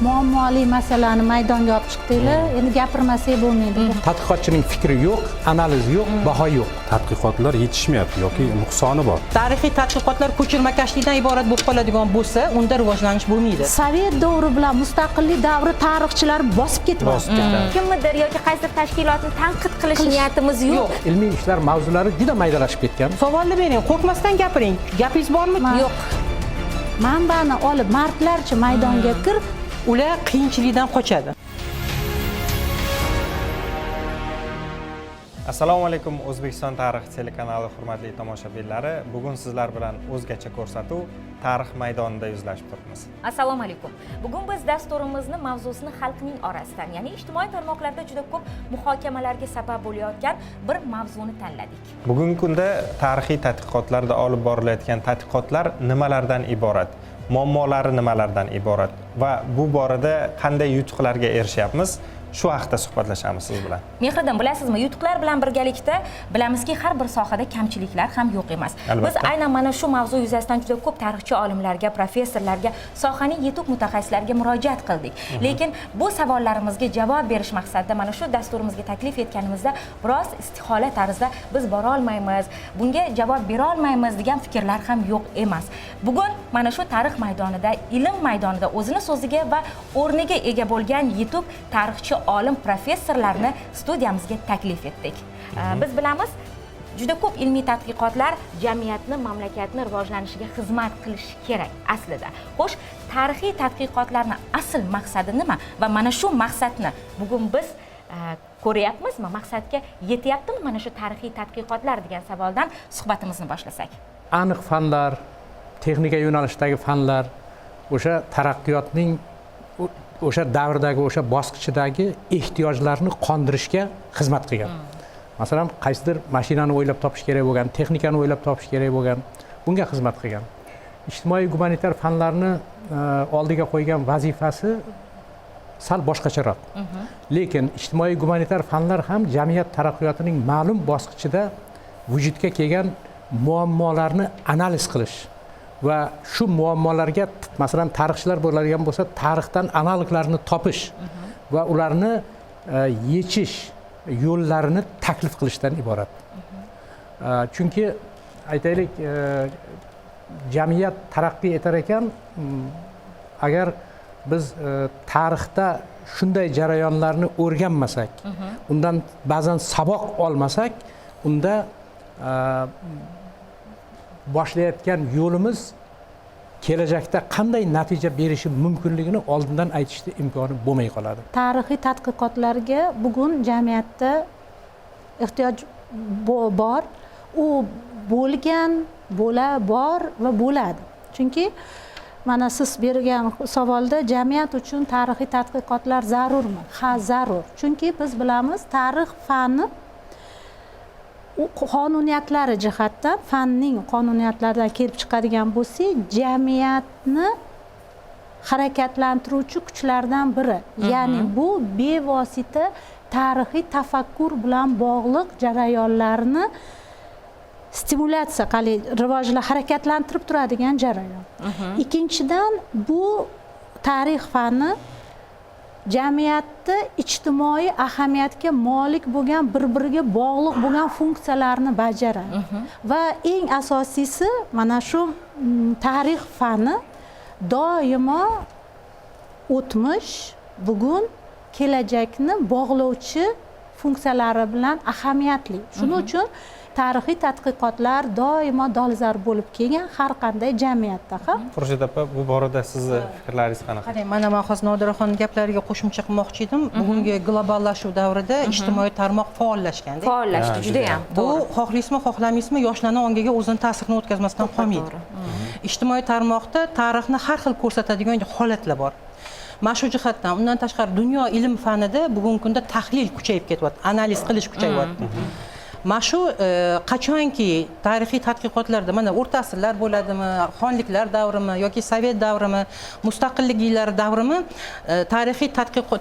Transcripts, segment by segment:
muammoli masalani maydonga olib chiqdinglar, endi gapirmasak bo'lmaydi. Tadqiqotchining fikri yo'q, analizi yo'q, baho yo'q. Tadqiqotlar yetishmayapti yoki nuqsoni bor. Tarixiy tadqiqotlar ko'chirmakashlikdan iborat bo'lib qoladigan bo'lsa, unda rivojlanish bo'lmaydi. Sovet davri bilan mustaqillik davri tarixchilari bosib ketyapti. Kimnidir yoki qaysidir tashkilotni tanqid qilish niyatimiz yo'q. Ilmiy ishlar mavzulari juda maydalashib ketgan. Savolni bering, qo'rqmasdan gapiring. Gapingiz bormi? Yo'q. Manbani olib mardlarcha maydonga kir, Ular qiyinchilikdan qochadi. Assalomu alaykum, O'zbekiston tarix telekanali hurmatli tomoshabinlari. Bugun sizlar bilan o'zgacha ko'rsatuv tarix maydonida yuzlashib turibmiz. Assalomu alaykum. Bugun biz dasturimizni mavzusini xalqning orasidan, ya'ni ijtimoiy tarmoqlarda juda ko'p muhokamalarga sabab bo'layotgan bir mavzuni tanladik. Bugungi kunda tarixiy tadqiqotlarda olib borilayotgan tadqiqotlar nimalardan iborat? Muammolari nimalardan iborat va bu borada qanday yutuqlarga erishyapmiz? Shu haqda suhbatlashamiz siz bilan. Mehriddin, bilasizmi, yutuqlar bilan birgalikda bilamizki, har bir sohada kamchiliklar ham yo'q emas. Biz aynan mana shu mavzu yuzasidan juda ko'p tarixchi olimlarga, professorlarga, sohaning yetuk mutaxassislariga murojaat qildik. Lekin bu savollarimizga javob berish maqsadida mana shu dasturimizga taklif etganimizda biroz istihola tarzda biz bora olmaymiz, bunga javob bera olmaymiz degan fikrlar ham yo'q emas. Bugun mana shu tarix maydonida, ilm maydonida o'zini so'ziga va o'rniga ega bo'lgan yetuk tarixchi olim professorlarni studiyamizga taklif etdik. Biz bilamiz, juda ko'p ilmiy tadqiqotlar jamiyatni, mamlakatni rivojlanishiga xizmat qilishi kerak aslida. Xo'sh, tarixiy tadqiqotlarning asl maqsadi nima va mana shu maqsadni bugun biz ko'ryapmizmi? Maqsadga yetyaptimi mana shu tarixiy tadqiqotlar degan savoldan suhbatimizni boshlasak. Aniq fanlar, texnika yo'nalishdagi fanlar o'sha taraqqiyotning o'sha davrdagi, o'sha bosqichidagi ehtiyojlarni qondirishga xizmat qilgan. Masalan, qaysidir mashinani o'ylab topish kerak bo'lgan, texnikani o'ylab topish kerak bo'lgan, bunga xizmat qilgan. Ijtimoiy gumanitar fanlarni oldiga qo'ygan vazifasi sal boshqacharoq. Lekin ijtimoiy gumanitar fanlar ham jamiyat taraqqiyotining ma'lum bosqichida vujudga kelgan muammolarni analiz qilish va shu muammolarga, masalan, tarixchilar bo'ladigan bo'lsa, tarixdan analoglarni topish va ularni yechish yo'llarini taklif qilishdan iborat. Chunki aytaylik, jamiyat taraqqiy etar ekan, agar biz tarixda shunday jarayonlarni o'rganmasak, undan ba'zan saboq olmasak, unda boshlayotgan yo'limiz kelajakda qanday natija berishi mumkinligini oldindan aytishga imkoni bo'lmay qoladi. Tarixiy tadqiqotlarga bugun jamiyatda ehtiyoj bor. U bo'lgan, bor va bo'ladi. Chunki mana siz bergan savolda jamiyat uchun tarixiy tadqiqotlar zarurmi? Ha, zarur. Chunki biz bilamiz, tarix fani qonuniyatlari jihatdan, fanning qonuniyatlaridan kelib chiqadigan bo'lsak, jamiyatni harakatlantiruvchi kuchlardan biri. Ya'ni bu bevosita tarixiy tafakkur bilan bog'liq jarayonlarni stimulyatsiya qilib, rivojla harakatlantirib turadigan jarayon. Ikkinchidan, bu tarix fani jamiyatda ijtimoiy ahamiyatga molik bo'lgan, bir-biriga bog'liq bo'lgan funksiyalarni bajaradi. Va eng asosiysi, mana shu tarix fani doimo o'tmish, bugun, kelajakni bog'lovchi funksiyalari bilan ahamiyatli. Shuning uchun tarixiy tadqiqotlar doimo dolzarb bo'lib kelgan har qanday jamiyatda ham. Xurshid opa, bu borada sizni fikrlaringiz qanaqa? Qarang, mana men hozir Nodiraxon gaplariga qo'shimcha qilmoqchi edim. Bugungi globallashuv davrida ijtimoiy tarmoq faollashgan. Faollashdi juda ham. Bu xohlaysizmi, xohlamaysizmi, yoshlarning ongiga o'zini ta'sirini o'tkazmasdan qolmaydi. Ijtimoiy tarmoqda tarixni har xil ko'rsatadigan holatlar bor. Mana shu jihatdan, undan tashqari dunyo ilm fanida bugungi kunda tahlil kuchayib ketyapti, analiz qilish kuchayyapti. Mana shu qachonki tarixiy tadqiqotlarda, mana o'rta asrlar bo'ladimi, xonliklar davrimi yoki sovet davrimi, mustaqillik yillari davrimi, tarixiy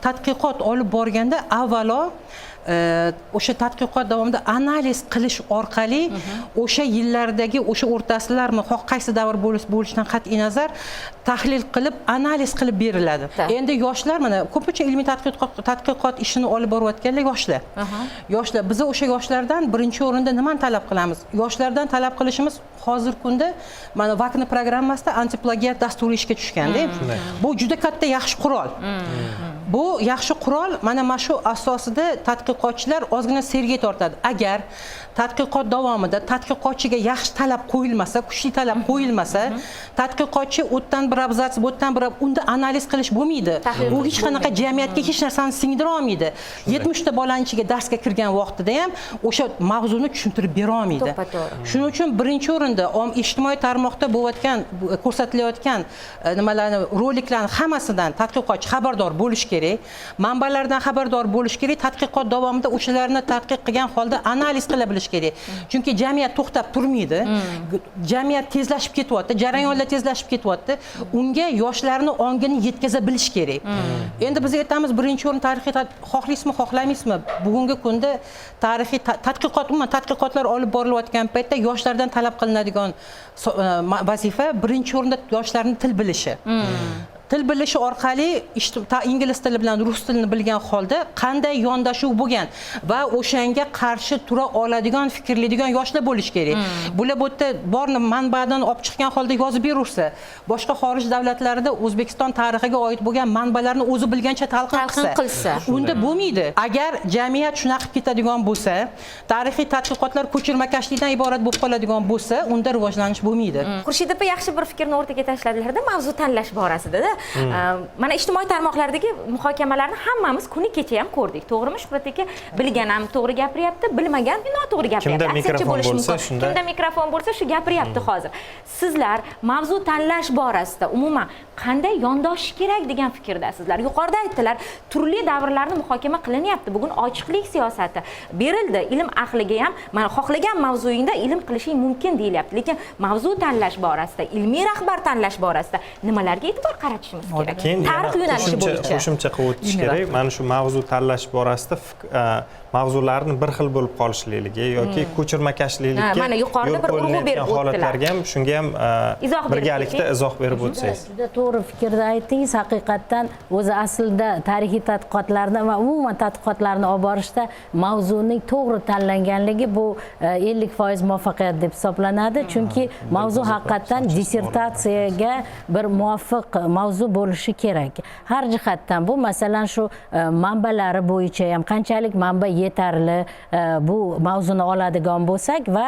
tadqiqot olib borganda avvalo o'sha tadqiqot davomida analiz qilish orqali o'sha yillardagi o'sha o'rtasilarmi xoh qaysi davr bo'lishidan qat'iy nazar tahlil qilib analiz qilib beriladi. Endi yoshlar mana ko'pincha ilmiy tadqiqot ishini olib borayotganlar yoshlar. Yoshlar biz o'sha yoshlardan birinchi o'rinda nimani talab qilamiz? Yoshlardan talab qilishimiz hozirgi kunda mana VAKni programmasida antiplagiat dasturi ishga tushganda, bu juda katta yaxshi qurol. Bu yaxshi qurol mana shu asosida tadqiqotchilar ozgina serga tortadi. Agar tadqiqot davomida tadqiqotchiga yaxshi talab qo'yilmasa, kuchli talab qo'yilmasa, tadqiqotchi o'tdan bir abzats, bo'tdan bir unda analiz qilish bo'lmaydi. U hech qanaqa jamiyatga hech narsani singdira olmaydi. 70 ta bolaning ichiga darsga kirgan vaqtida ham o'sha mavzuni tushuntirib bera olmaydi. Shuning uchun birinchi o'rinda ijtimoiy tarmoqda bo'layotgan, ko'rsatilayotgan nimalarni, roliklarni hammasidan tadqiqotchi xabardor bo'lish kerak. Manbalardan xabardor bo'lish kerak. Tadqiqot davomida o'shalarni tadqiq qilgan holda analiz qila bilish kerak. Chunki jamiyat to'xtab turmaydi. Jamiyat tezlashib ketyapti, jarayonlar tezlashib ketyapti. Unga yoshlarning ongini yetkaza bilish kerak. Endi biz aytamiz, birinchi o'rin tarixiy xohlaysizmi, xohlamaysizmi, bugungi kunda tarixiy tadqiqotlar olib borilayotgan paytda yoshlardan talab qilinadigan vazifa birinchi o'rinda yoshlarning til bilishi. Til bilishi orqali ingliz tili bilan rus tilini bilgan holda qanday yondashuv bo'lgan va o'shanga qarshi tura oladigan, fikrlaydigan yoshlar bo'lish kerak. Bular bu yerda borni manbadan olib chiqqan holda yozib berursa, boshqa xorij davlatlarida O'zbekiston tarixiga oid bo'lgan manbalarni o'zi bilgancha talqin qilsa, unda bo'lmaydi. Agar jamiyat shunaqa qilib ketadigan bo'lsa, tarixiy tadqiqotlar ko'chirmakashlikdan iborat bo'lib qoladigan bo'lsa, unda rivojlanish bo'lmaydi. Xurshid aka yaxshi bir fikrni o'rtaga tashladilar-da, mavzu tanlash borasida-da. Mana ijtimoiy tarmoqlardagi muhokamalarni hammamiz kuni kecha ham ko'rdik. To'g'rimi Shuhrat aka? Bilgan ham to'g'ri gapiryapti, bilmagan noto'g'ri gapiryapti. Kimda mikrofon bo'lsa shunda. Kimda mikrofon bo'lsa shu gapiryapti hozir. Sizlar mavzu tanlash borasida umuman qanday yondashish kerak degan fikrdasizlar. Yuqorida aytdilar, turli davrlarni muhokama qilinyapti. Bugun ochiqlik siyosati berildi. Ilm ahliga ham mana xohlagan mavzuyingda ilm qilishing mumkin deyilyapti. Lekin mavzu tanlash borasida, ilmiy rahbar tanlash borasida nimalarga e'tibor qaratishimiz kerak? Tarix yo'nalishi bo'yicha qo'shimcha qilib o'tish kerak. Mana shu mavzu tanlash borasida mavzularni bir xil bo'lib qolishlikligi yoki ko'chirmakashlikka mana yuqorida bir urg'u berib holatlarga ham shunga ham birgalikda izoh berib o'tsangiz. Juda to'g'ri fikrda aytdingiz. Haqiqatdan o'zi aslida tarixiy tadqiqotlarni va umuman tadqiqotlarni olib borishda mavzuning to'g'ri tanlanganligi bu 50% muvaffaqiyat deb hisoblanadi. Chunki mavzu haqiqatdan dissertatsiyaga bir muvofiq mavzu bo'lishi kerak. Har jihatdan bu masalan shu manbalari bo'yicha ham qanchalik manba yetarli bu mavzuni oladigan bo'lsak va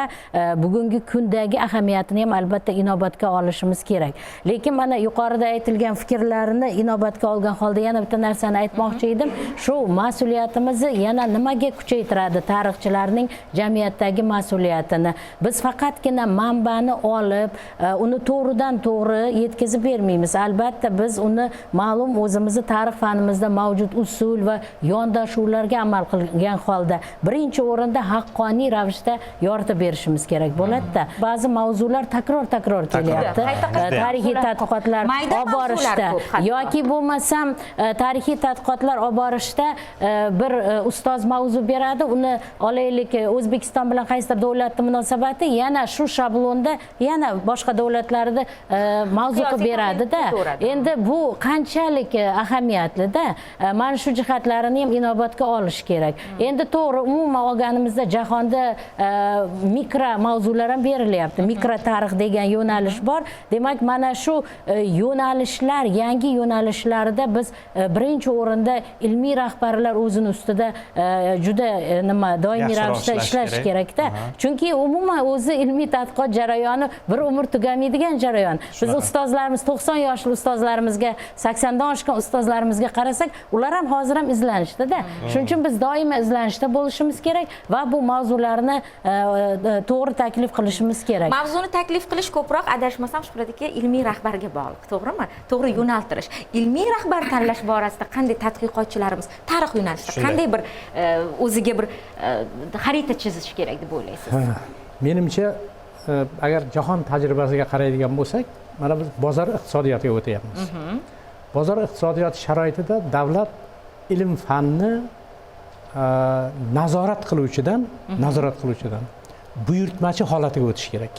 bugungi kundagi ahamiyatini ham albatta inobatga olishimiz kerak. Lekin mana yuqorida aytilgan fikrlarni inobatga olgan holda yana bitta narsani aytmoqchi edim. Shu mas'uliyatimizni yana nimaga kuchaytiradi tarixchilarning jamiyatdagi mas'uliyatini. Biz faqatgina manbani olib, uni to'g'ridan to'g'ri yetkazib bermaymiz. Albatta biz uni ma'lum o'zimizni tarix fanimizda mavjud usul va yondashuvlarga amal qilgan holda birinchi o'rinda haqqoniy ravishda yoritib berishimiz kerak bo'ladi-da. Ba'zi mavzular takror kelyapti. Tarixiy tadqiqotlar olib borishda yoki bo'lmasam tarixiy tadqiqotlar olib borishda bir ustoz mavzu beradi, uni olaylik O'zbekiston bilan qaysidir davlatning munosabati, yana shu shablonda yana boshqa davlatlarda mavzu qilib beradi-da. Endi bu qanchalik ahamiyatli-da. Mana shu jihatlarini ham inobatga olish kerak. Endi to'g'ri umuman olganimizda jahonda mikro mavzular ham berilyapti. Mikro tarix degan yo'nalish bor. Demak, mana shu yo'nalishlar, yangi yo'nalishlarda biz birinchi o'rinda ilmiy rahbarlar o'zini ustida juda doimiy ravishda ishlash kerak-da. Chunki umuman o'zi ilmiy tadqiqot jarayoni bir umr tugamaydigan jarayon. Biz ustozlarimiz 90 yoshli ustozlarimizga, 80 dan oshgan ustozlarimizga qarasak, ular ham hozir ham izlanishda-da. Shuning uchun biz doimo izlanishda bo'lishimiz kerak va bu mavzularni to'g'ri taklif qilishimiz kerak. Mavzuni taklif qilish ko'proq adashmasam Shuhrat aka ilmiy rahbarga bog'liq, to'g'rimi? To'g'ri yo'naltirish. Ilmiy rahbar tanlash borasida qanday tadqiqotchilarimiz tarix yo'nalishida qanday bir o'ziga bir xarita chizish kerak deb o'ylaysiz? Menimcha agar jahon tajribasiga qaraydigan bo'lsak, mana biz bozor iqtisodiyotiga o'tyapmiz. Bozor iqtisodiyoti sharoitida davlat ilm fanni nazorat qiluvchidan buyurtmachi holatiga o'tish kerak.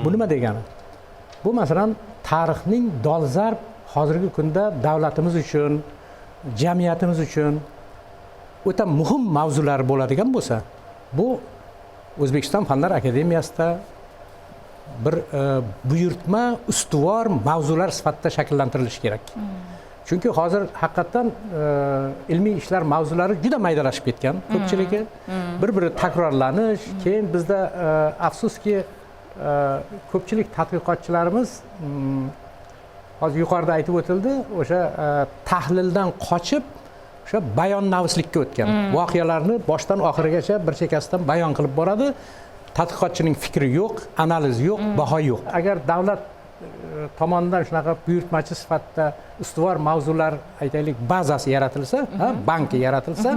Bu nima degani? Bu masalan tarixning dolzarb hozirgi kunda davlatimiz uchun, jamiyatimiz uchun o'ta muhim mavzular bo'ladigan bo'lsa, bu O'zbekiston Fanlar Akademiyasida bir buyurtma ustuvor mavzular sifatida shakllantirilishi kerak. Chunki hozir haqiqatan ilmiy ishlar mavzulari juda maydalashib ketgan, ko'pchiligi bir-biri takrorlanish, keyin bizda afsuski ko'pchilik tadqiqotchilarimiz hozir yuqorida aytib o'tildi, o'sha tahlildan qochib o'sha bayonnavislikka o'tgan. Voqealarni boshdan oxirigacha bir chekkasidan bayon qilib boradi. Tadqiqotchining fikri yo'q, analiz yo'q, baho yo'q. Agar davlat tomonidan shunaqa buyurtmachi sifatida ustuvor mavzular, aytaylik, bazasi yaratilsa, banki yaratilsa,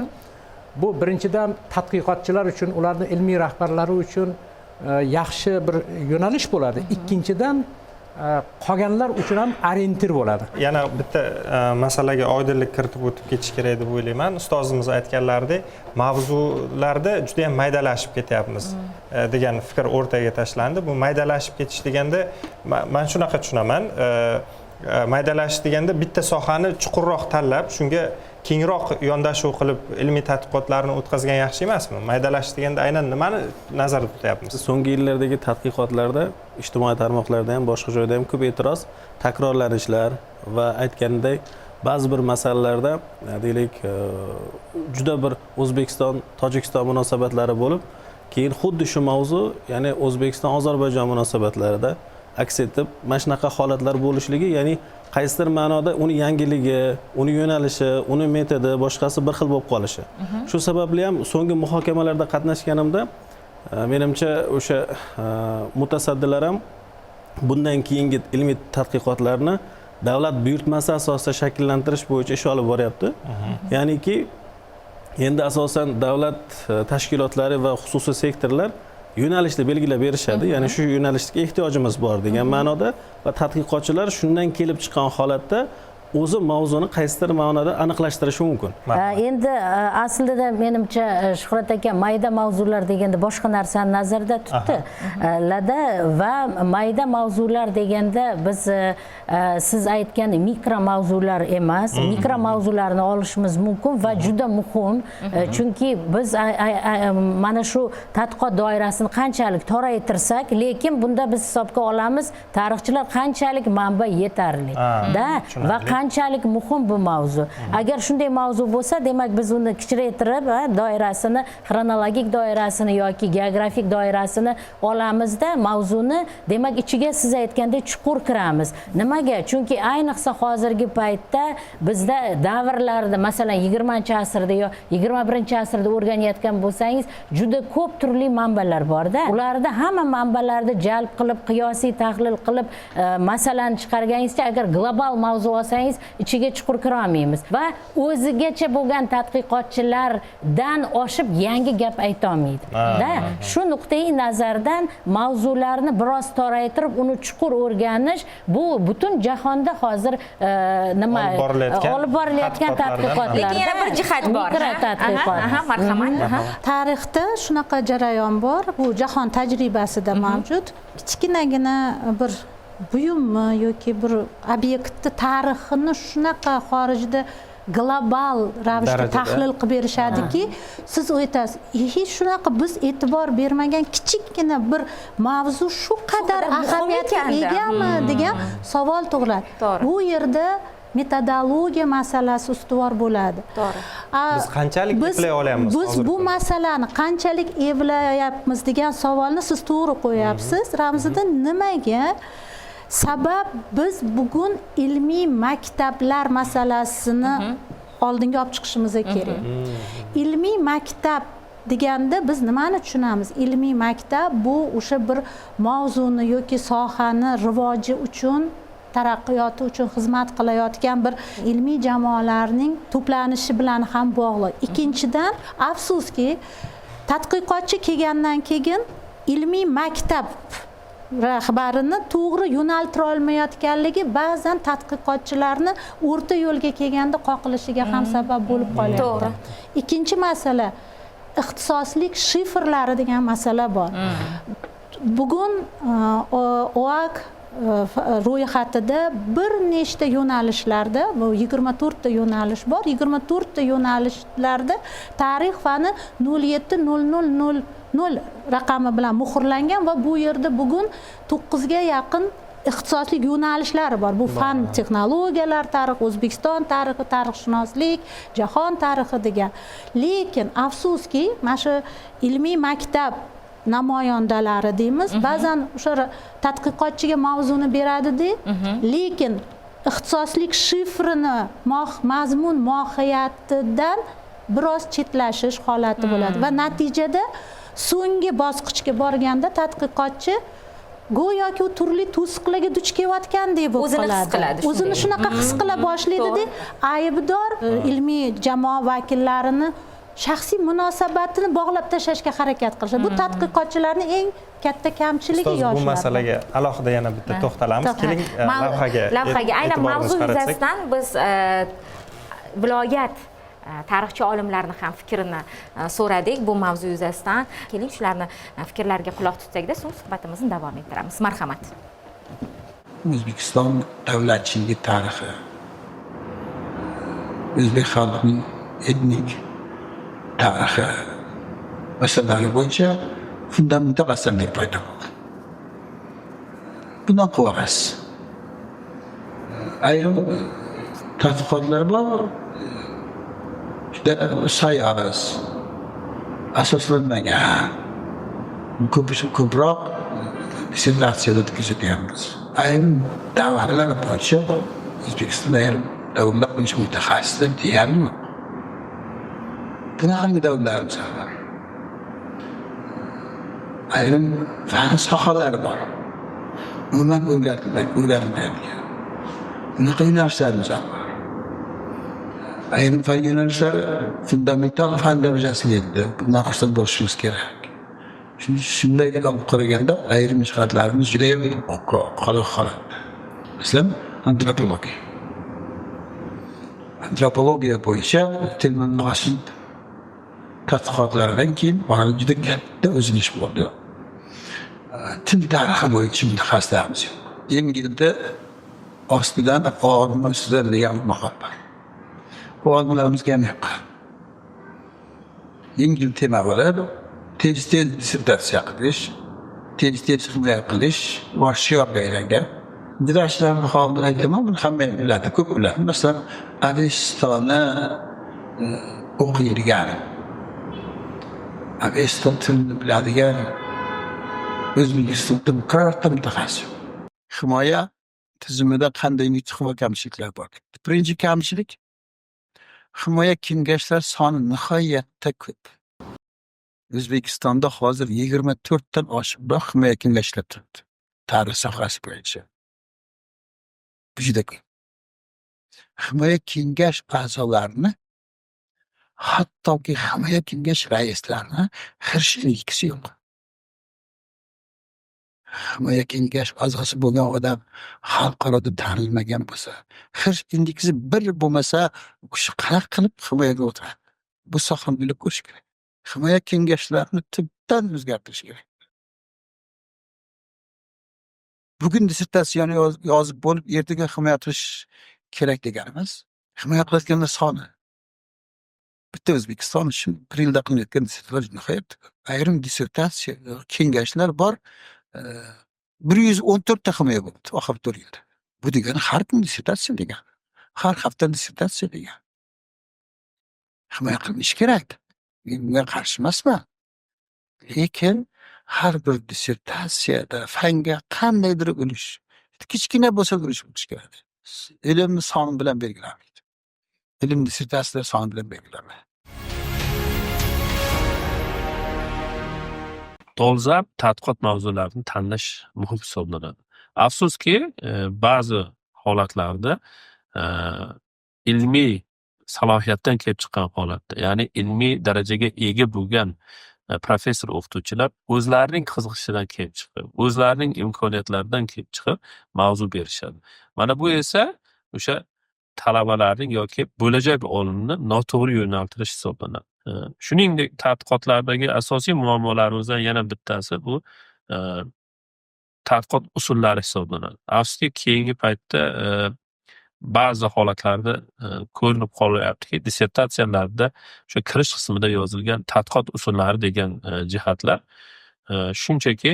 bu birinchidan tadqiqotchilar uchun, ularning ilmiy rahbarlari uchun yaxshi bir yo'nalish bo'ladi. Ikkinchidan qolganlar uchun ham orientir bo'ladi. Yana bitta masalaga oydinlik kiritib o'tib ketish kerak deb o'ylayman. Ustozimiz aytganlaridek, mavzularda juda ham maydalashib ketyapmiz degan fikr o'rtaga tashlandi. Bu maydalashib ketish deganda men shunaqa tushunaman. Maydalash deganda bitta sohani chuqurroq tanlab, shunga kengroq yondashuv qilib ilmiy tadqiqotlarni o'tkazgan yaxshi emasmi? Maydalash deganda aynan nimani nazarda tutyapmiz? So'nggi yillardagi tadqiqotlarda, ijtimoiy tarmoqlarda ham, boshqa joyda ham ko'p e'tiroz, takrorlanishlar va aytganidek ba'zi bir masalalarda, deylik, juda bir O'zbekiston-Tojikiston munosabatlari bo'lib, keyin xuddi shu mavzu, ya'ni O'zbekiston-Ozarbayjon munosabatlarida aks etib, mana shunaqa holatlar bo'lishligi, ya'ni qaysidir ma'noda uni yangiligi, uni yo'nalishi, uni metodi boshqasi bir xil bo'lib qolishi. Shu sababli ham so'nggi muhokamalarda qatnashganimda menimcha o'sha mutasaddilar ham bundan keyingi ilmiy tadqiqotlarni davlat buyurtmasi asosida shakllantirish bo'yicha ish olib boryapti. Ya'niki endi asosan davlat tashkilotlari va xususiy sektorlar yo'nalishni belgilab berishadi, ya'ni shu yo'nalishga ehtiyojimiz bor degan ma'noda va tadqiqotchilar shundan kelib chiqqan holatda o'zi mavzuni qaysidir ma'noda aniqlashtirishi mumkin. Endi aslida menimcha Shuhrat aka mayda mavzular deganda boshqa narsani nazarda tutdi. Lada va mayda mavzular deganda biz siz aytgan mikro mavzular emas, mikro mavzularni olishimiz mumkin va juda muhim. Chunki biz mana shu tadqiqot doirasini qanchalik toraytirsak, lekin bunda biz hisobga olamiz, tarixchilar qanchalik manba yetarli da va qanchalik muhim bu mavzu. Agar shunday mavzu bo'lsa, demak biz uni kichraytirib, doirasini, xronologik doirasini yoki geografik doirasini olamizda, mavzuni demak ichiga siz aytgandek chuqur kiramiz. Nimaga? Chunki ayniqsa hozirgi paytda bizda davrlarda, masalan 20-asrda yo 21-asrda o'rganayotgan bo'lsangiz, juda ko'p turli manbalar bor-da. Ularda hamma manbalarni jalb qilib, qiyosiy tahlil qilib, masalani chiqarganingizcha, agar global mavzu olsangiz ichiga chuqur kira olmaymiz va o'zigacha bo'lgan tadqiqotchilardan oshib yangi gap ayta olmaydi. Da, shu nuqtai nazardan mavzularni biroz toraytirib, uni chuqur o'rganish bu butun jahonda hozir nima olib borilayotgan tadqiqotlar. Lekin yana bir jihat bor. Marhamat. Tarixda shunaqa jarayon bor, bu jahon tajribasida mavjud. Kichkinagina bir buyummi yoki bir obyektni tarixini shunaqa xorijda global ravishda tahlil qilib berishadiki, siz aytasiz, hech shunaqa biz e'tibor bermagan kichikgina bir mavzu shu qadar ahamiyatga egami degan savol tug'iladi. Bu yerda metodologiya masalasi ustuvor bo'ladi. Biz qanchalik eplay olamiz? Biz bu masalani qanchalik evlayapmiz degan savolni siz to'g'ri qo'yapsiz. Ramziddin, nimaga? Sabab biz bugun ilmiy maktablar masalasini oldinga olib chiqishimiz kerak. Ilmiy maktab deganda biz nimani tushunamiz? Ilmiy maktab bu o'sha bir mavzuni yoki sohani rivoji uchun, taraqqiyoti uchun xizmat qilayotgan bir ilmiy jamoalarning to'planishi bilan ham bog'liq. Ikkinchidan, afsuski, tadqiqotchi kelgandan keyin ilmiy maktab rahbarini to'g'ri yo'naltira olmayotganligi ba'zan tadqiqotchilarni o'rta yo'lga kelganda qoqilishiga ham sabab bo'lib qolyapti. To'g'ri. Ikkinchi masala ixtisoslik shifrlari degan masala bor. Bugun OAK ro'yxatida bir nechta yo'nalishlarda, bu 24 ta yo'nalish bor. 24 ta yo'nalishlarda tarix fani 070000 raqami bilan muhrlangan va bu yerda bugun 9 ga yaqin ixtisoslik yo'nalishlari bor. Bu fan texnologiyalar tarixi, O'zbekiston tarixi, tarixshunoslik, jahon tarixi degan. Lekin afsuski, mana shu ilmiy maktab namoyandalari deymiz, ba'zan o'sha tadqiqotchiga mavzuni beradi-da, lekin ixtisoslik shifrini mazmun mohiyatidan biroz chetlashish holati bo'ladi va natijada so'nggi bosqichga borganda tadqiqotchi go'yoki u turli to'siqlarga duch kelayotgandek bo'lib qoladi. O'zini shunaqa his qila boshlaydi-da, aybdor ilmiy jamoa vakillarini shaxsiy munosabatini bog'lab tashlashga harakat qilishadi. Bu tadqiqotchilarning eng katta kamchiligi yoshlar. Bu masalaga alohida yana bitta to'xtalamiz. Keling, lavhaga aynan mavzu yuzasidan biz viloyat tarixchi olimlarni ham fikrini so'radik bu mavzu yuzasidan. Keling, shularni fikrlariga quloq tutsakda, so'ng suhbatimizni davom ettiramiz. Marhamat. O'zbekiston davlatchiligi tarixi, o'zbek xalqining etnik tarixi masalalari bo'yicha fundamental asarlar paydo bo'ldi. Bundan quvonamiz. Ayrim tadqiqotlar bor, juda sayyoz, asoslanmagan, ko'proq dissertatsiyada o'tkazyapmiz. Ayrim davrlar bo'yicha O'zbekistonda ayrim davrlar bo'yicha mutaxassislar deyarli bunaqa davrlarimiz var. Ayrim fan sohalari bor. Umuman o'rgatilmaydigan. Bunaqa yo'nalishlarimiz var. Ayrim fan yo'nalishlari fundamental fan darajasiga yetdi. Bundan xursand bo'lishimiz kerak. Shunday olib qaraganda ayrim jihatlarimiz juda qoloq. Masalan, antropologiya bo'yicha tilmanmashin tadqiqotlaridan keyin juda katta o'zgarish bo'ldi. Til tarixi bo'yicha mutaxassislarimiz yo'q. Yengilda ostidan olimlar sizlar degan maqol bor. Bu olimlarimizga ham yo'q. Yengil tema bo'ladi. Tez dissertatsiya qilish, tez himoya qilish va shiorga aylangan. Dirashlarni hozir aytaman, buni hamma biladi, ko'p biladi. Masalan, Avestoni o'qiydigan, Aveston tilini biladigan O'zbekistonda birorta mutaxassis. Himoya tizimida qanday yutuq va kamchiliklar bor? Birinchi kamchilik, himoya kengashlar soni nihoyatda ko'p. O'zbekistonda hozir 24 dan oshiqroq himoya kengashlar turibdi. Tarix sohasi bo'yicha. Bu juda ko'p. Himoya kengash a'zolarini, hattoki himoya kengash raislarini hirshligisi yo'q. Himoya kengash a'zosi bo'lgan odam xalqaroda tanilmagan bo'lsa, hirsh indeksi 1 bo'lmasa, u kishi qanaqa qilib himoyaga o'tiradi? Bu sohani bilib ko'rish kerak. Himoya kengashlarini tubdan o'zgartirish kerak. Bugun dissertatsiyani yozib bo'lib, ertaga himoya qilish kerak deganimiz, himoya qilayotganlar soni. Bitta O'zbekiston uchun 1 yilda qilinayotgan dissertatsiyalar nihoyat. Ayrim dissertatsiya kengashlar bor. 114 ta himoya bo'ldi oxirgi 4 yilda. Bu degani har kun dissertatsiya degan. Har hafta dissertatsiya degan. Himoya qilinishi kerak. Bunga qarshi emasman. Lekin har bir dissertatsiyada fanga qandaydir ulush, kichkina bo'lsa ulush bo'lishi kerak. Ilmni soni bilan belgilanmaydi. Ilm dissertatsiyalar soni bilan belgilanmaydi. Dolzarb tadqiqot mavzularini tanlash muhim hisoblanadi. Afsuski, ba'zi holatlarda ilmiy salohiyatdan kelib chiqqan holatda, ya'ni ilmiy darajaga ega bo'lgan professor o'qituvchilar o'zlarining qiziqishidan kelib chiqib, o'zlarining imkoniyatlaridan kelib chiqib mavzu berishadi. Mana bu esa o'sha talabalarning yoki bo'lajak olimni noto'g'ri yo'naltirish hisoblanadi. Shuningdek, tadqiqotlardagi asosiy muammolarimizdan yana bittasi bu tadqiqot usullari hisoblanadi. Afsuski, keyingi paytda ba'zi holatlarda ko'rinib qolyaptiki, dissertatsiyalarda o'sha kirish qismida yozilgan tadqiqot usullari degan jihatlar shunchaki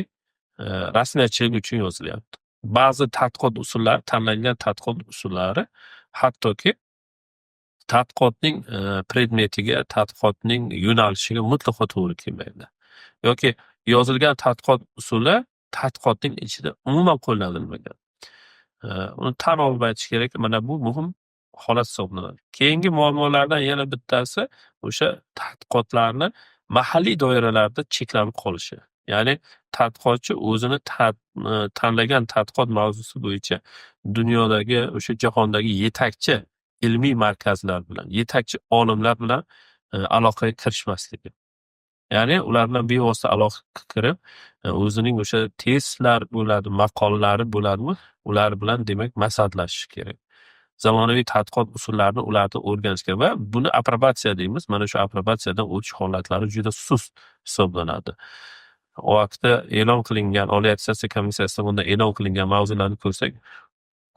rasmiyatchilik uchun yozilyapti. Ba'zi tadqiqot usullari, tanlangan tadqiqot usullari hattoki tadqiqotning predmetiga, tadqiqotning yo'nalishiga mutlaqo to'g'ri kelmaydi. Yoki yozilgan tadqiqot usuli tadqiqotning ichida umuman qo'llanilmagan. Uni tan olib aytish kerak, mana bu muhim holat hisoblanadi. Keyingi muammolardan yana bittasi o'sha tadqiqotlarni mahalliy doiralarda cheklanib qolishi. Ya'ni tadqiqotchi o'zini tanlagan tadqiqot mavzusi bo'yicha dunyodagi, o'sha jahondagi yetakchi ilmiy markazlar bilan, yetakchi olimlar bilan aloqaga kirishmasligi. Ya'ni ular bilan bevosita aloqaga kirib, o'zining o'sha testlar bo'ladi, maqolalari bo'ladimi, ular bilan demak maslahatlashish kerak. Zamonaviy tadqiqot usullarini ularda o'rganish kerak va buni aprobatsiya deymiz. Mana shu aprobatsiyadan o'tish holatlari juda sust hisoblanadi. O vaqtda e'lon qilingan, Oliy attestatsiya komissiyasida bunda e'lon qilingan mavzularni ko'rsak,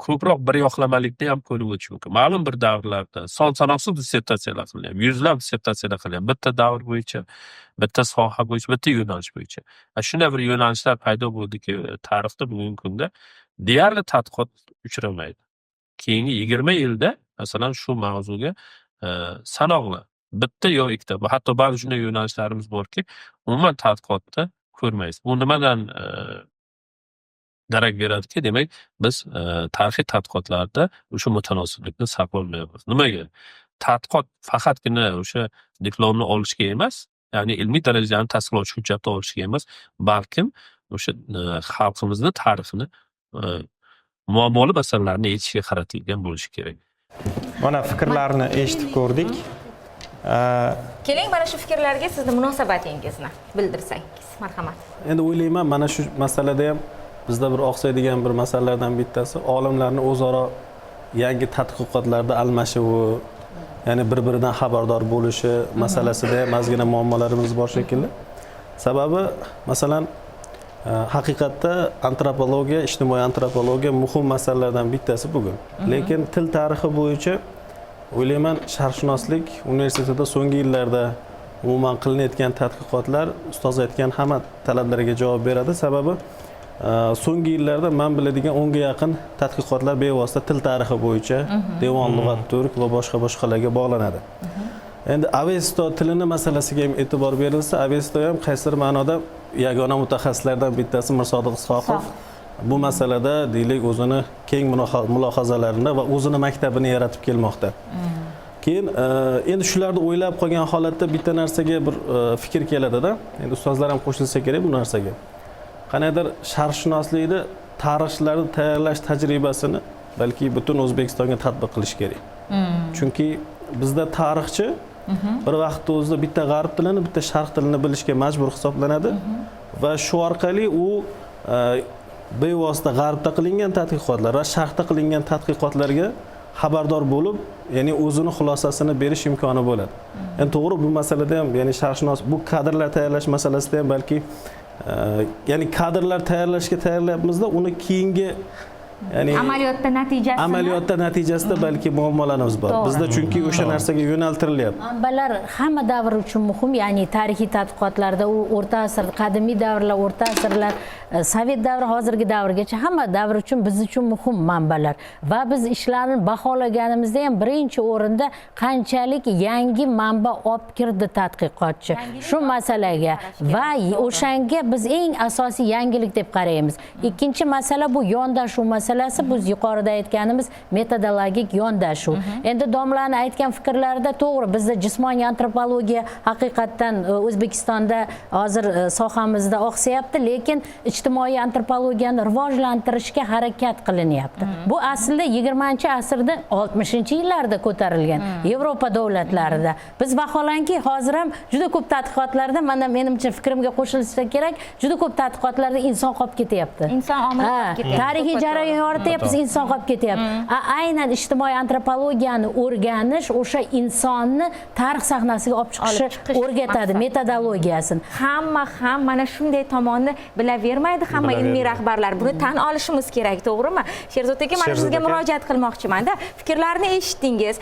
ko'proq bir yoqlamalikni ham ko'rib o'tish mumkin. Ma'lum bir davrlarda son sanoqsiz dissertatsiyalar qilyapti, yuzlab dissertatsiyalar qilyapti. Bitta davr bo'yicha, bitta soha bo'yicha, bitta yo'nalish bo'yicha. Shunday bir yo'nalishlar paydo bo'ldiki, tarixda bugungi kunda deyarli tadqiqot uchramaydi. Keyingi 20 yilda masalan shu mavzuga sanoqli bitta yo ikkita, hatto ba'zi shunday yo'nalishlarimiz borki, umuman tadqiqotda ko'rmaysiz. Bu nimadan darak beradiki, demak biz tarixiy tadqiqotlarda o'sha mutanosiblikni saqlolmayapmiz. Nimaga? Tadqiqot faqatgina o'sha diplomni olishga emas, ya'ni ilmiy darajani tasdiqlovchi hujjatni olishga emas, balkim o'sha xalqimizni tarixini, muammoli masalalarni yechishga qaratilgan bo'lishi kerak. Mana fikrlarni eshitib ko'rdik. Keling, mana shu fikrlarga sizni munosabatingizni bildirsangiz, marhamat. Endi o'ylayman, mana shu masalada ham bizda bir oqsaydigan bir masalalardan bittasi olimlarning o'zaro yangi tadqiqotlarda almashuvi, ya'ni bir-biridan xabardor bo'lishi masalasida ham ozgina muammolarimiz bor shekilli. Sababi, masalan, haqiqatda antropologiya, ijtimoiy antropologiya muhim masalalardan bittasi bugun. Lekin til tarixi bo'yicha o'ylayman, sharqshunoslik universitetida so'nggi yillarda umuman qilinayotgan tadqiqotlar ustoz aytgan hamma talablarga javob beradi. Sababi so'nggi yillarda men biladigan 10 ga yaqin tadqiqotlar bevosita til tarixi bo'yicha Devon lug'at turk va boshqalarga bog'lanadi. Endi Avesto tilini masalasiga ham e'tibor berilsa, Avesto ham qaysidir ma'noda yagona mutaxassislardan bittasi Mirsodiq Ishoqov bu masalada deylik o'zini keng mulohazalarini va o'zini maktabini yaratib kelmoqda. Keyin endi shularni o'ylab qolgan holatda bitta narsaga bir fikr keladi-da. Endi ustozlar ham qo'shilsa kerak bu narsaga. Qanaydir sharqshunoslikni, tarixchilarni tayyorlash tajribasini balki butun O'zbekistonga tatbiq qilish kerak. Chunki bizda tarixchi bir vaqtda o'zida bitta g'arb tilini, bitta sharq tilini bilishga majbur hisoblanadi va shu orqali u bevosita g'arbda qilingan tadqiqotlar va sharqda qilingan tadqiqotlarga xabardor bo'lib, ya'ni o'zini xulosasini berish imkoni bo'ladi. Endi to'g'ri, bu masalada ham, ya'ni sharqshunos bu kadrlar tayyorlash masalasida ham balki ya'ni kadrlar tayyorlashga tayyorlayapmizda, uni keyingi ya'ni amaliyotda natijasida balki muammolarimiz bor. Bizda chunki o'sha narsaga yo'naltirilyapti. Manbalar hamma davr uchun muhim, ya'ni tarixiy tadqiqotlarda u o'rta asr, qadimiy davrlar, o'rta asrlar, sovet davri, hozirgi davrgacha hamma davr uchun biz uchun muhim manbalar va biz ishlarni baholaganimizda ham birinchi o'rinda qanchalik yangi manba olib kirdi tadqiqotchi shu masalaga va o'shanga biz eng asosiy yangilik deb qaraymiz. Ikkinchi masala bu yondashuv masalasi. masalasi bu yuqorida aytganimiz metodologik yondashuv. Endi domlani aytgan fikrlarida to'g'ri, bizda jismoniy antropologiya haqiqatdan O'zbekistonda hozir sohamizda oqsayapti, lekin ijtimoiy antropologiyani rivojlantirishga harakat qilinyapti. Bu aslida 20-asrda 60-yillarda ko'tarilgan Yevropa davlatlarida. Biz vaholanki hozir ham juda ko'p tadqiqotlarda, mana menimcha fikrimga qo'shilsa kerak, juda ko'p tadqiqotlarda inson qolib ketyapti. Inson omili qolib ketyapti. Tarixiy jarayon yorityapmiz, inson qolib ketyapti. Aynan ijtimoiy antropologiyani o'rganish o'sha insonni tarix sahnasiga olib chiqishni o'rgatadi, metodologiyasini. Hamma ham mana shunday tomonni bilavermaydi, hamma ilmiy rahbarlar. Buni tan olishimiz kerak, to'g'rimi? Sherzod aka, mana sizga murojaat qilmoqchiman-da. Fikrlarni eshitdingiz.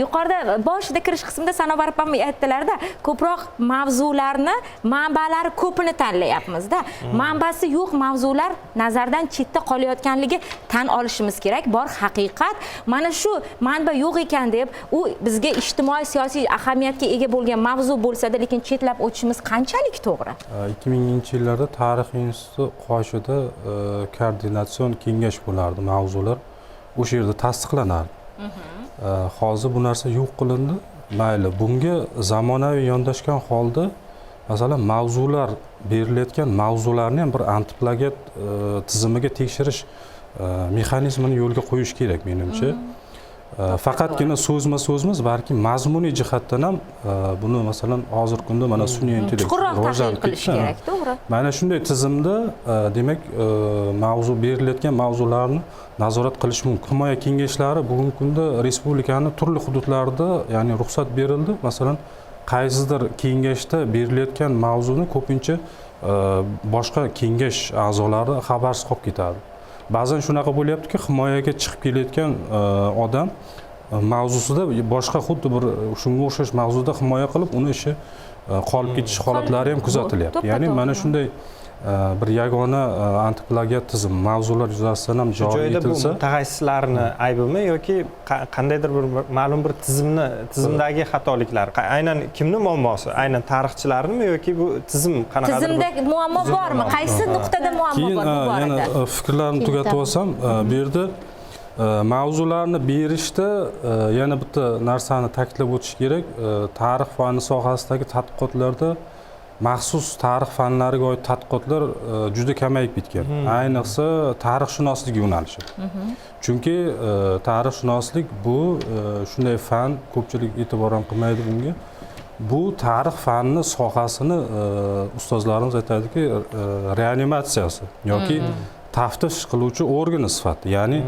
Yuqorida boshida kirish qismida Sanobar opam aytdilar-da, ko'proq mavzularni, manbalari ko'pini tanlayapmiz-da. Manbasi yo'q mavzular nazardan chetda qolayotganligi tan olishimiz kerak. Bor haqiqat. Mana shu manba yo'q ekan deb, u bizga ijtimoiy siyosiy ahamiyatga ega bo'lgan mavzu bo'lsa-da, lekin chetlab o'tishimiz qanchalik to'g'ri? 2000-yillarda Tarix instituti qoshida koordinatsion kengash bo'lardi, mavzular o'sha yerda tasdiqlanardi. Hozir bu narsa yo'q qilindi. Mayli, bunga zamonaviy yondashgan holda masalan mavzular berilayotgan mavzularni ham bir antipлагiат tizimiga tekshirish mexanizmini yo'lga qo'yish kerak menimcha. Faqatgina so'zma-so'zmiz, balki mazmuniy jihatdan ham buni masalan hozirgi kunda mana sun'iy intellekt rivojlanib qilish kerak, to'g'ri. Mana shunday tizimda demak mavzu berilayotgan mavzularni nazorat qilish mumkin. Himoya kengashlari bugungi kunda respublikaning turli hududlarida, ya'ni ruxsat berildi. Masalan, qaysidir kengashda berilayotgan mavzuni ko'pincha boshqa kengash a'zolari xabarsiz qolib ketadi. Ba'zan shunaqa bo'lyaptiki, himoyaga chiqib kelayotgan odam mavzusida boshqa xuddi bir shunga o'xshash mavzuda himoya qilib, uni ishi qolib ketish holatlari ham kuzatilyapti. Ya'ni mana shunday bir yagona antipлагиат tizim mavzular yuzasidan ham joriy etilsa, bu mutaxassislarni aybimi yoki qandaydir bir ma'lum bir tizimdagi xatoliklar? Aynan kimning muammosi? Aynan tarixchilarnimi yoki bu tizim qanaqadir tizimda muammo bormi? Qaysi nuqtada muammo bor bu borada? Yana fikrlarimni tugatib olsam, bu yerda mavzularni berishda yana bitta narsani ta'kidlab o'tish kerak. Tarix fani sohasidagi tadqiqotlarda maxsus tarix fanlariga oid tadqiqotlar juda kamayib ketgan. Ayniqsa tarixshunoslik yo'nalishi. Chunki tarixshunoslik bu shunday fan, ko'pchilik e'tibor ham qilmaydi bunga. Bu tarix fani sohasini ustozlarimiz aytadiki, reanimatsiyasi yoki taftish qiluvchi organi sifatida, ya'ni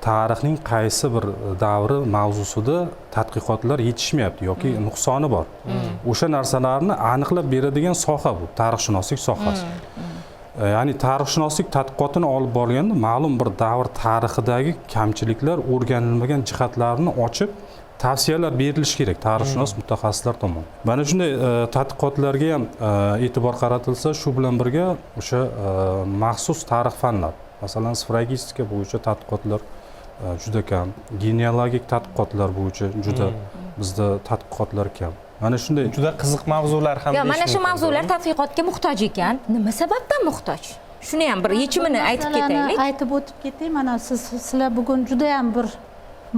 tarixning qaysi bir davri mavzusida tadqiqotlar yetishmayapti yoki nuqsoni bor. O'sha narsalarni aniqlab beradigan soha bu tarixshunoslik sohasi. Ya'ni tarixshunoslik tadqiqotini olib borganda ma'lum bir davr tarixidagi kamchiliklar, o'rganilmagan jihatlarni ochib tavsiyalar berilishi kerak tarixshunos mutaxassislar tomonidan. Mana shunday tadqiqotlarga ham e'tibor qaratilsa, shu bilan birga o'sha maxsus tarix fanlar, masalan sfragistika bo'yicha tadqiqotlar juda kam, genealogik tadqiqotlar bo'yicha juda bizda tadqiqotlar kam. Mana shunday juda qiziq mavzular ham. Mana shu mavzular tadqiqotga muhtoj ekan. Nima sababdan muhtoj? Shuni ham bir yechimini aytib ketaylik. Aytib o'tib ketay. Mana sizlar bugun juda ham bir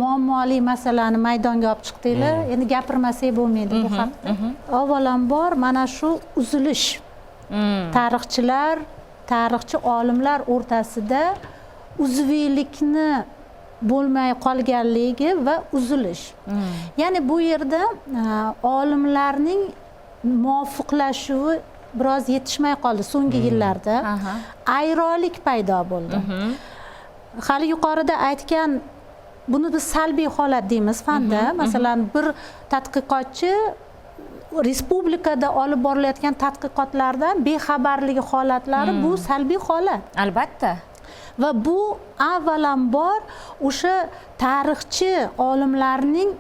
muammoli masalani maydonga olib chiqdinglar. Endi gapirmasak bo'lmaydi bu haqda. Avvalambor mana shu uzilish. Tarixchilar, tarixchi olimlar o'rtasida uzviylikni bo'lmay qolganligi va uzilish. Ya'ni bu yerda olimlarning muvofiqlashuvi biroz yetishmay qoldi so'nggi yillarda. Ayrolik paydo bo'ldi. Hali yuqorida aytgan, buni biz salbiy holat deymiz fanda. Masalan, bir tadqiqotchi respublikada olib borilayotgan tadqiqotlardan bexabarligi holatlari bu salbiy holat. Albatta. Va bu avvalambor o'sha tarixchi olimlarning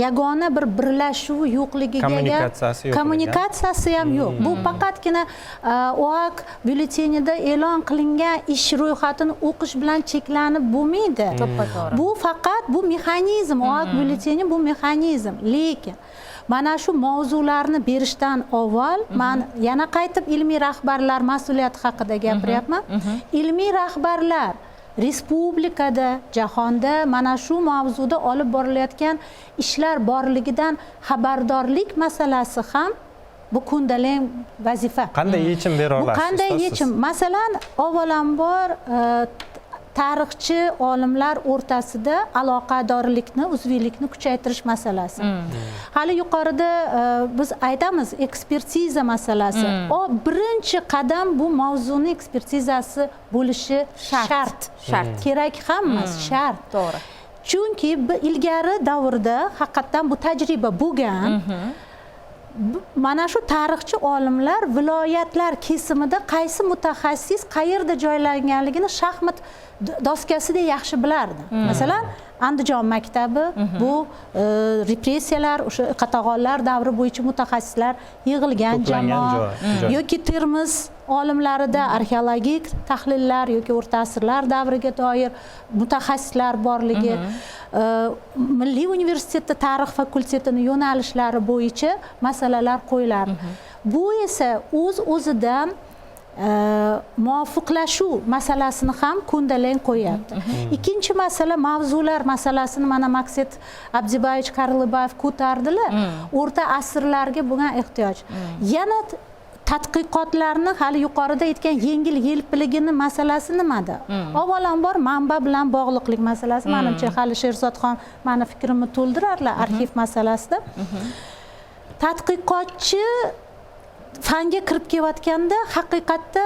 yagona bir birlashuvi yo'qligiga, kommunikatsiyasi ham yo'q. Bu faqatgina OAK byulletenida e'lon qilingan ish ro'yxatini o'qish bilan cheklanib bo'lmaydi. Bu faqat bu mexanizm, OAK byulleteni bu mexanizm. Lekin mana shu mavzularni berishdan avval men yana qaytib ilmiy rahbarlar mas'uliyati haqida gapiryapman. Ilmiy rahbarlar respublikada, jahonda mana shu mavzuda olib borilayotgan ishlar borligidan xabardorlik masalasi ham bu kundalik vazifa. Qanday yechim bera olasiz? Bu qanday yechim? Masalan, avvalambor tarixchi olimlar o'rtasida aloqadorlikni, uzviylikni kuchaytirish masalasi. Hali yuqorida biz aytamiz ekspertiza masalasi. Birinchi qadam bu mavzuni ekspertizasi bo'lishi shart. Kerak hammas shart. To'g'ri. Chunki ilgari davrda haqiqatdan bu tajriba bo'lgan. Mana shu tarixchi olimlar viloyatlar kesimida qaysi mutaxassis qayerda joylanganligini shaxmat doskasida yaxshi bilardi. Masalan, Andijon maktabi bu repressiyalar, o'sha qatag'onlar davri bo'yicha mutaxassislar yig'ilgan jamoa yoki Termiz olimlarida arxeologik tahlillar yoki o'rta asrlar davriga doir mutaxassislar borligi, Milliy universitetda tarix fakultetining yo'nalishlari bo'yicha masalalar qo'yiladi. Bu esa o'z-o'zidan muvofiqlashuv masalasini ham kundaleng qo'yapti. Ikkinchi masala mavzular masalasini mana Maqsad Abdibayevich Karlibayev ko'tardilar. O'rta asrlarga bo'lgan ehtiyoj. Yana tadqiqotlarni hali yuqorida aytgan yengil-yelpiligini masalasi nimada? Avvalambor manba bilan bog'liqlik masalasi. Menimcha hali Sherzodxon meni fikrimni to'ldirarlar arxiv masalasida. Tadqiqotchi fanga kirib kelayotganda haqiqatda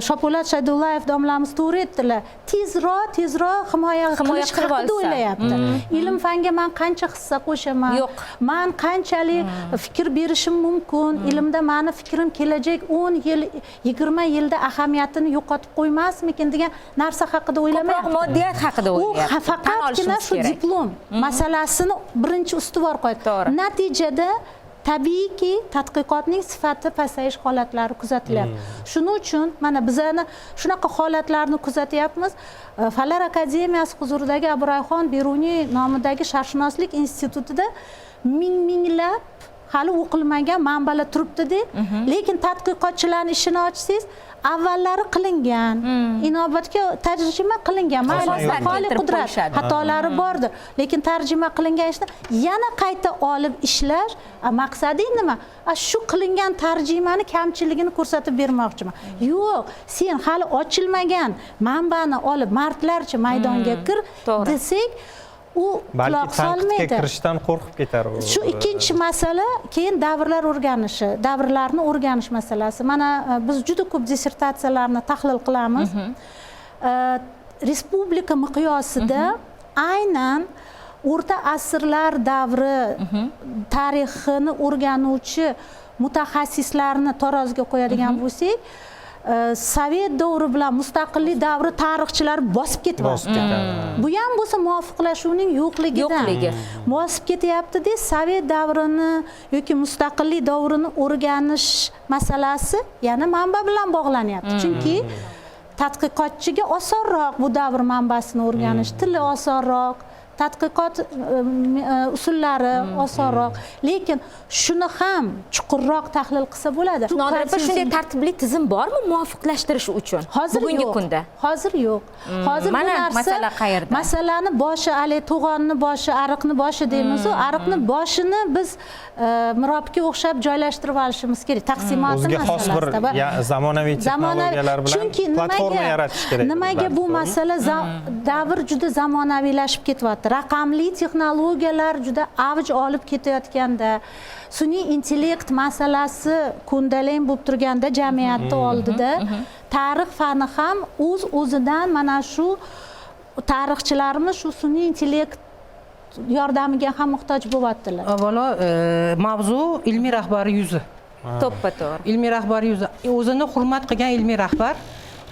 Shopolat Shaydullayev domlamiz to'g'ri aytdilar. Tezroq himoya qilish haqida o'ylayapti. Ilm fanga men qancha hissa qo'shaman? Men qanchalik fikr berishim mumkin? Ilmda meni fikrim kelajak 10 yil, 20 yilda ahamiyatini yo'qotib qo'ymasmikin degan narsa haqida o'ylamayapti. Ko'proq moddiyat haqida o'ylayapti. U faqatgina shu diplom masalasini birinchi ustuvor qo'ydi. Natijada tabiiyki tadqiqotning sifati pasayish holatlari kuzatilyapti. Shuning uchun mana bizani shunaqa holatlarni kuzatyapmiz. Fanlar akademiyasi huzuridagi Abrayxon Beruniy nomidagi Sharqshunoslik institutida minglab hali o'qilmagan manbalar turibdi-da, lekin tadqiqotchilarning ishini ochsangiz, avvallari qilingan, inobatga tarjima qilingan, mayli xoli qudrat xatolari bordir, lekin tarjima qilingan ishni yana qayta olib ishlash maqsadi nima? Shu qilingan tarjimani kamchiligini ko'rsatib bermoqchiman. Yo'q, sen hali ochilmagan manbani olib martlarcha maydonga kir desak, u quloq solmaydi. Kirishdan qo'rqib ketar u. Shu ikkinchi masala, keyin davrlar o'rganishi, davrlarni o'rganish masalasi. Mana biz juda ko'p dissertatsiyalarni tahlil qilamiz. Respublika miqyosida aynan o'rta asrlar davri tarixini o'rganuvchi mutaxassislarni taroziga qo'yadigan bo'lsak, Sovet davri bilan mustaqillik davri tarixchilari bosib ketyapti. Bu ham bo'lsa muvofiqlashuvning yo'qligidan. Bosib ketyapti-da, Sovet davrini yoki mustaqillik davrini o'rganish masalasi yana manba bilan bog'lanyapti. Chunki tadqiqotchiga osonroq bu davr manbasini o'rganish, tili osonroq, tadqiqot usullari osonroq, lekin shuni ham chuqurroq tahlil qilsa bo'ladi. Nodirapa shunday tartibli tizim bormi muvofiqlashtirish uchun? Bugungi kunda. Hozir yo'q. Hozir bu narsa masala qayerda? Masalani boshi, to'g'onni boshi, ariqni boshi deymiz-ku, ariqni boshini biz mirobga o'xshab joylashtirib olishimiz kerak. Taqsimoti masalasida. O'ziga xos bir zamonaviy texnologiyalar bilan platforma yaratish kerak. Nimaga bu masala davr juda zamonaviylashib ketyapti. Raqamli texnologiyalar juda avj olib ketayotganda, sun'iy intellekt masalasi kundaleng bo'lib turganda jamiyatni oldida tarix fani ham o'z-o'zidan mana shu tarixchilarimiz shu sun'iy intellekt yordamiga ham muhtoj bo'lyaptilar. Avvalo mavzu ilmiy rahbar yuzi. To'ppa-to'g'ri. Ilmiy rahbar yuzi. O'zini hurmat qilgan ilmiy rahbar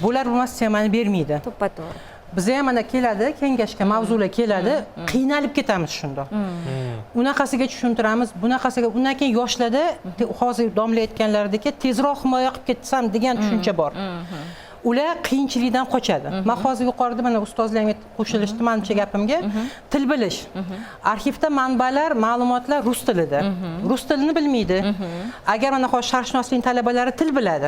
bo'lar bo'lmas temani bermaydi. To'ppa-to'g'ri. Bizga ham mana keladi, kengashga mavzular keladi, qiynalib ketamiz shunda. Unaqasiga tushuntiramiz, bunaqasiga, undan keyin yoshlarda hozir domla aytganlaridek tezroq himoya qilib ketsam degan tushuncha bor. ular qiyinchilikdan qochadi. Men hozir yuqorida mana ustozlarga qo'shilishdi menimcha gapimga. Til bilish. Arxivda manbalar, ma'lumotlar rus tilida. Rus tilini bilmaydi. Agar mana hozir sharqshunoslik talabalari til biladi.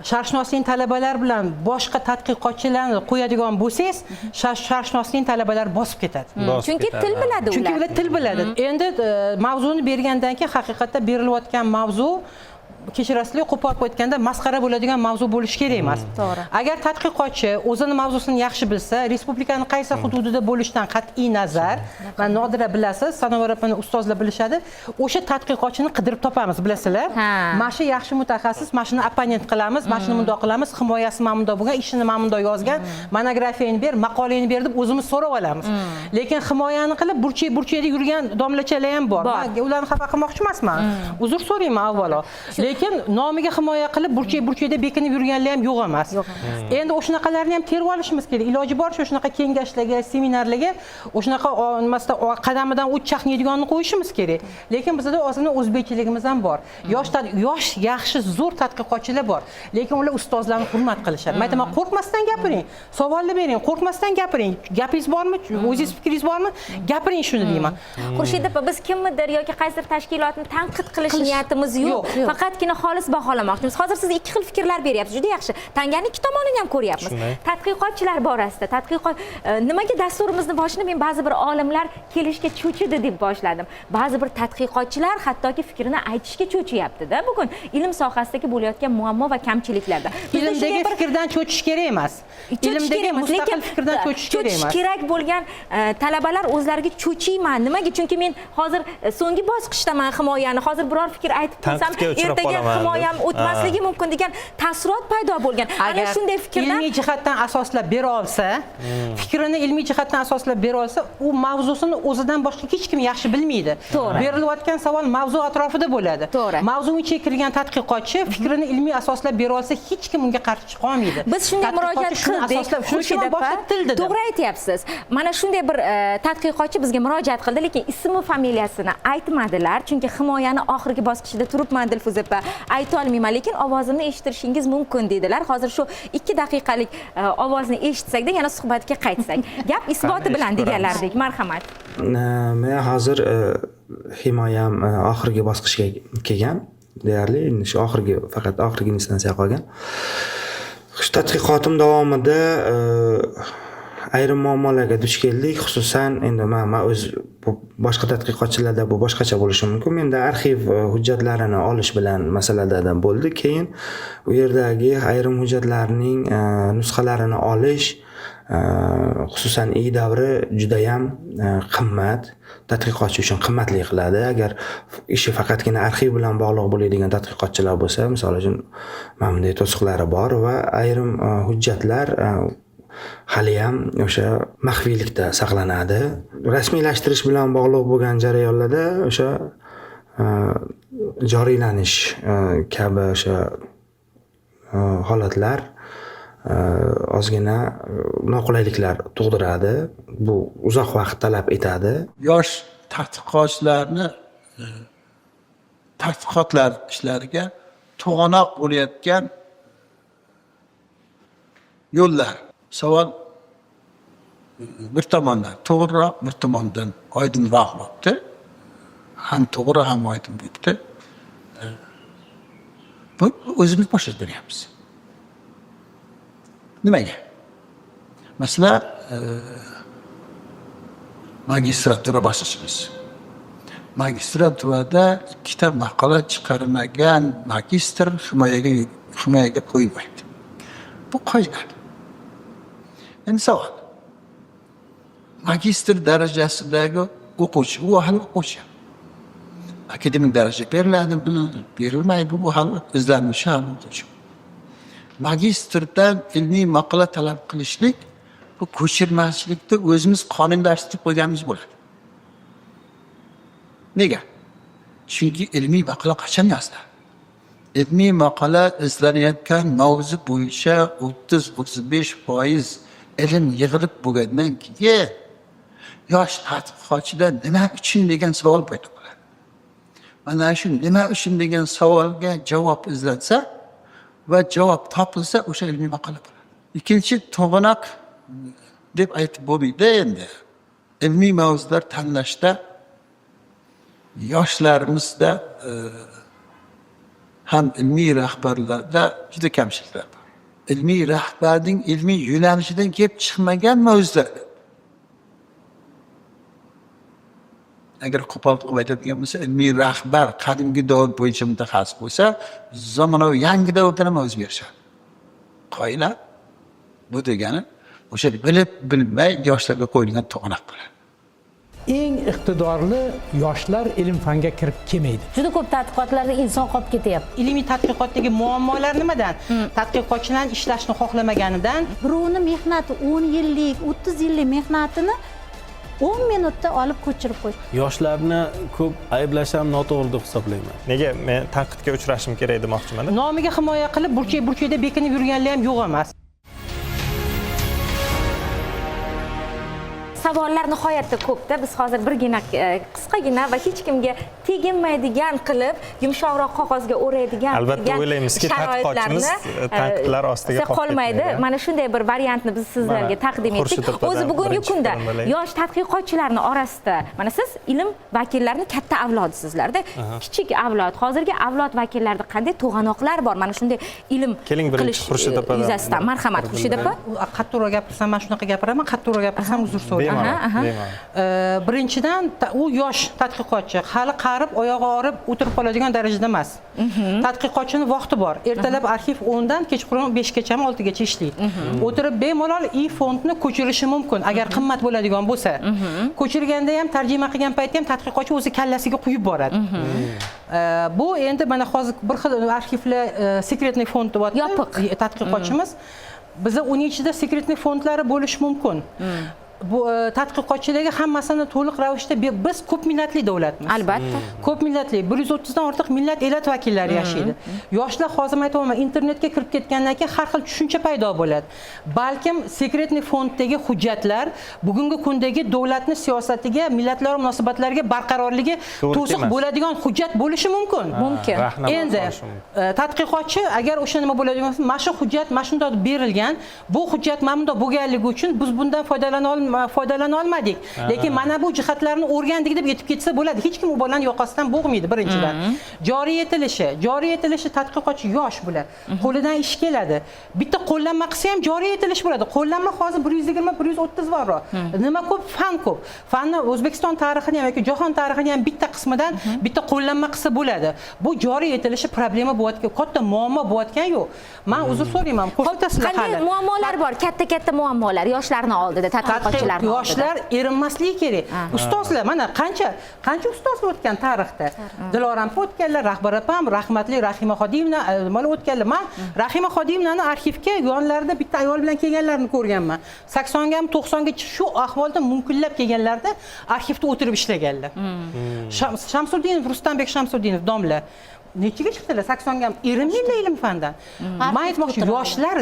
Sharqshunoslik talabalari bilan boshqa tadqiqotchilarni qo'yadigan bo'lsangiz, sharqshunoslik talabalari bosib ketadi. Chunki til biladi ular. Chunki ular til biladi. Endi mavzuni bergandan keyin haqiqatda berilayotgan mavzu kechirasizlar, qo'pol aytganda masxara bo'ladigan mavzu bo'lishi kerak emas. To'g'ri. Agar tadqiqotchi o'zini mavzusini yaxshi bilsa, respublikaning qaysi hududida bo'lishidan qat'iy nazar, va Nodira bilasiz, Sanovar opani ustozlar bilishadi, o'sha tadqiqotchini qidirib topamiz, bilasizlar. Mana shu yaxshi mutaxassis, mana shuni opponent qilamiz, mana shuni bundoq qilamiz, himoyasi mana bundoq bo'lgan, ishini mana bundoq yozgan, monografiyani ber, maqolani ber deb o'zimiz so'rab olamiz. Lekin himoyani qilib burchak-burchakda yurgan domlachalar ham bor. Men ularni xafa qilmoqchi emasman. Uzr so'rayman avvalo. Lekin nomiga himoya qilib burchak-burchakda bekinib yurganlar ham yo'q emas. Endi o'shanaqalarni ham terib olishimiz kerak. Iloji boricha o'shanaqa kengashlarga, seminarlarga o'shanaqa nimasida qadamidan o'ch chaqnaydiganini qo'yishimiz kerak. Lekin bizda ozgina o'zbekchiligimiz ham bor. Yosh, yaxshi, zo'r tadqiqotchilar bor. Lekin ular ustozlarni hurmat qilishadi. Men aytaman, qo'rqmasdan gapiring, savollar bering, qo'rqmasdan gapiring. Gapingiz bormi? O'zingiz fikringiz bormi? Gapiring shuni deyman. Xurshid opa, biz kimnidir yoki qaysidir tashkilotni tanqid qilish niyatimiz yo'q. Faqatgina xolis baholamoqchimiz. Hozir siz ikki xil fikrlar beryapsiz. Juda yaxshi. Tanganing ikki tomonini ham ko'ryapmiz. Tadqiqotchilar borasida, nimaga dasturimizni boshida men ba'zi bir olimlar kelishga cho'chidi deb boshladim. Ba'zi bir tadqiqotchilar hattoki fikrini aytishga cho'chiyapti-da bugun ilm sohasidagi bo'layotgan muammo va kamchiliklarda. Ilmdagi fikrdan cho'chish kerak emas. Ilmdagi mustaqil fikrdan cho'chish kerak emas. Kerak bo'lgan talabalar o'zlariga cho'chiyman. Nimaga? Chunki men hozir so'nggi bosqichdaman himoyani. Hozir biror fikr aytib qo'ysam, ertaga himoyam o'tmasligi mumkin degan taassurot paydo bo'lgan. Ana shunday fikrdan ilmiy jihatdan asoslab bera olsa, fikrini ilmiy jihatdan asoslab bera olsa, u mavzusini o'zidan boshqa hech kim yaxshi bilmaydi. Berilayotgan savol mavzu atrofida bo'ladi. Mavzuning ichiga kirgan tadqiqotchi fikrini ilmiy asoslab bera olsa, hech kim unga qarshi chiqa olmaydi. Biz shunday murojaat qildik. Shuni boshqa til dedi. To'g'ri aytyapsiz. Mana shunday bir tadqiqotchi bizga murojaat qildi, lekin ismi, familiyasini aytmadilar, chunki himoyani oxirgi bosqichida turibman Dilfuza opa, ayta olmayman, lekin ovozimni eshitirishingiz mumkin dedilar. Hozir shu 2 daqiqalik ovozni eshitsakda yana suhbatga qaytsak. Gap isboti bilan deganlardek. Marhamat. Men hozir himoyam oxirgi bosqichga kelgan. Deyarli shu faqat oxirgi instansiya qolgan. Shu tadqiqotim davomida ayrim muammolarga duch keldik, xususan endi men o'z boshqa tadqiqotchilarda bu boshqacha bo'lishi mumkin. Menda arxiv hujjatlarini olish bilan masalalardan bo'ldi. Keyin u yerdagi ayrim hujjatlarning nusxalarini olish, xususan I davri juda ham qimmat, tadqiqotchi uchun qimmatli qiladi. Agar ishi faqatgina arxiv bilan bog'liq bo'ladigan tadqiqotchilar bo'lsa, misol uchun mana bunday to'siqlari bor va ayrim hujjatlar hali ham o'sha maxfiylikda saqlanadi. Rasmiylashtirish bilan bog'liq bo'lgan jarayonlarda o'sha joriylanish kabi o'sha holatlar ozgina noqulayliklar tug'diradi. Bu uzoq vaqt talab etadi. Yosh tadqiqotchilarni tadqiqotlar ishlariga to'g'anoq bo'layotgan yo'llar. Savol bir tomondan to'g'riroq, bir tomondan oydinroq bo'libdi. Ham to'g'ri, ham oydin bo'libdi. Bu o'zimiz boshlab beryapmiz. Nimaga? Masalan, magistratura boshlashimiz. Magistraturada 2 ta maqola chiqarmagan magistr himoyaga qo'yilmaydi. Bu qoida. Endi savol. Magistr darajasidagi o'quvchi, u hali o'quvchi. Akademik daraja beriladi, berilmaydi, bu hali izlanishi hali o'quvchi. Magistrdan ilmiy maqola talab qilishlik bu ko'chirmachilikda o'zimiz qonunlashtirib qo'yganimiz bo'ladi. Nega? Chunki ilmiy maqola qachon yoziladi? Ilmiy maqola izlanayotgan mavzu bo'yicha 30-35% ilm yig'ilib bo'lgandan keyin yosh tadqiqotchilar nima uchun degan savol paydo bo'ladi. Mana shu nima uchun degan savolga javob izlansa va javob topilsa o'sha ilmiy maqola bo'ladi. ikkinchi to'g'anoq deb aytib bo'lmaydi endi. Ilmiy mavzular tanlashda yoshlarimizda ham ilmiy rahbarlarda juda kamchiliklar bor. Ilmiy rahbarning ilmiy yo'nalishidan kelib chiqmagan mavzular. Agar qo'pol qilib aytadigan bo'lsa, ilmiy rahbar qadimgi davr bo'yicha mutaxassis bo'lsa, zamonaviy yangi davrda ham o'zgarishadi. Qoida bu degani o'sha bilib bilmay yoshlarga qo'yilgan to'g'anoq bo'ladi. Eng iqtidorli yoshlar ilm fanga kirib kelmaydi. Juda ko'p tadqiqotlarda inson qolib ketyapti. Ilmiy tadqiqotdagi muammolar nimadan? Tadqiqotchilar ishlashni xohlamaganidan. Birovni mehnati 10 yillik, 30 yillik mehnatini 10 minutda olib ko'chirib qo'ydi. Yoshlarni ko'p ayblash ham noto'g'ri deb hisoblayman. Nega men tanqidga uchrashim kerak demoqchiman. Nomiga himoya qilib, burchak-burchakda bekinib yurganlar ham yo'q emas. Savollar nihoyatda ko'pda. Biz hozir birgina qisqagina va hech kimga teginmaydigan qilib, yumshoqroq qog'ozga o'raydigan albatta o'ylaymizki, tadqiqotchimiz tanqidlar ostiga qolmaydi. Mana shunday bir variantni biz sizlarga taqdim etdik. O'zi bugungi kunda yosh tadqiqotchilarning orasida, mana siz ilm vakillarini katta avlodsizlarda, kichik avlod, hozirgi avlod vakillarida qanday to'g'anoqlar bor? Mana shunday ilm qilish yuzasidan. Marhamat, Xurshid opa. Qattiqroq gapirsam, men shunaqa gapiraman, qattiqroq gapirsam uzr so'rayman. Birinchidan u yosh tadqiqotchi hali qarib oyog'i og'rib o'tirib qoladigan darajada emas. Tadqiqotchining vaqti bor. Ertalab arxiv 10 dan kechqurun 5 gacha 6 gacha ishlaydi. O'tirib bemalol e-fondni ko'chirishi mumkin agar qimmat bo'ladigan bo'lsa. Ko'chirganda ham tarjima qilgan paytda ham tadqiqotchi o'zi kallasiga quyib boradi. Bu endi mana hozir bir xil arxivlar sekretniy fond deyapti. Yopiq tadqiqotchimiz. Bizda uning ichida sekretniy fondlari bo'lishi mumkin. Bu tadqiqotchilarga hammasini to'liq ravishda biz ko'p millatli davlatmiz. Albatta. Ko'p millatli 130 dan ortiq millat elat vakillari yashaydi. Yoshlar hozir aytaman, internetga kirib ketgandan keyin har xil tushuncha paydo bo'ladi. Balkim sekretniy fonddagi hujjatlar bugungi kundagi davlatning siyosatiga, millatlar munosabatlariga barqarorligi to'siq bo'ladigan hujjat bo'lishi mumkin. Mumkin. Endi tadqiqotchi agar o'sha nima bo'ladigan bo'lsa, mana shu hujjat mana shunday berilgan, bu hujjat mana bunday bo'lganligi uchun biz bundan foydalana olmadik. Lekin mana bu jihatlarni o'rgandik deb yetib ketsa bo'ladi. Hech kim u bolani yoqasidan bo'g'maydi birinchidan. Joriy etilishi tadqiqotchi yosh bo'ladi. Qo'lidan ish keladi. Bitta qo'llanma qilsa ham joriy etilish bo'ladi. Qo'llanma hozir 120-130 borroq. Nima ko'p, fan ko'p. Fanni O'zbekiston tarixini ham yoki jahon tarixini ham bitta qismidan bitta qo'llanma qilsa bo'ladi. Bu joriy etilishi problema bo'layotgan, katta muammo bo'layotgan yo'q. Men uzr so'rayman. Qo'shtasizlar hali. Qanday muammolar bor? Katta muammolar yoshlarning oldida tadqiqotchilar. Yoshlar erinmasligi kerak. Ustozlar mana qancha ustozlar o'tgan tarixda. Diloram o'tganlar, Rahbar opam, rahmatli Rahima Xodimova mana o'tganlar. Men Rahima Xodimovani arxivga yonlarida bitta ayol bilan kelganlarini ko'rganman. 80 ga 90 gacha shu ahvolda mumkinlab kelganlarda arxivda o'tirib ishlaganlar. Shamsuddinov, Rustamбек Shamsuddinov domla nechiga chiqdilar? 80 ga erinmaylar ilm fandan. Men aytmoqchi, yoshlar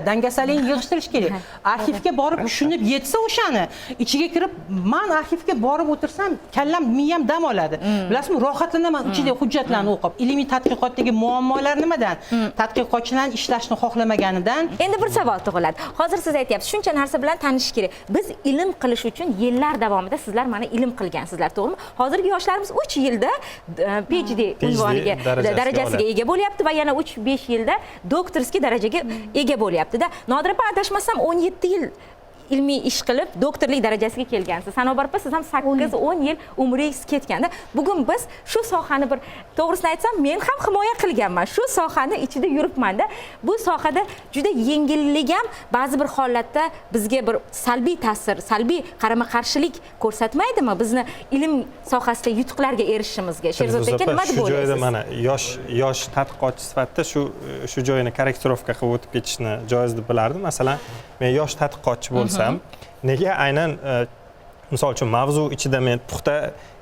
dangasalikni yig'ishtirish kerak. Arxivga borib tushunib yetsa o'shani, ichiga kirib, men arxivga borib o'tirsam, kallam, miyam dam oladi. Bilasizmi, rohatlanaman ichida hujjatlarni o'qib. Ilmiy tadqiqotdagi muammolar nimadan? Tadqiqotchilar ishlashni xohlamaganidan. Endi bir savol tug'iladi. Hozir siz aytyapsiz, shuncha narsa bilan tanishish kerak. Biz ilm qilish uchun yillar davomida sizlar mana ilm qilgansizlar, to'g'rimi? Hozirgi yoshlarimiz 3 yilda PhD unvoniga darajasiga ega bo'lyapti va yana 3-5 yilda doktorskiy darajaga ega bo'lyapti-da. Nodir opa, adashmasam 17 yil ilmiy ish qilib doktorlik darajasiga kelgansiz. Sanobar opa, siz ham 8-10 yil umringiz ketganda. Bugun biz shu sohani bir to'g'risini aytsam, men ham himoya qilganman. Shu sohani ichida yuribman-da. Bu sohada juda yengillik ham ba'zi bir holatda bizga bir salbiy ta'sir, salbiy qarama-qarshilik ko'rsatmaydimi bizni ilm sohasida yutuqlarga erishishimizga? Sherzod aka, nima deb o'ylaysiz? Shu joyda o'ylaysiz? mana yosh tadqiqotchi sifatida shu joyini korrektirovka qilib o'tib ketishni joiz deb bilardim. Masalan, men yosh tadqiqotchi bo'lsam, nega aynan misol uchun mavzu ichida men puxta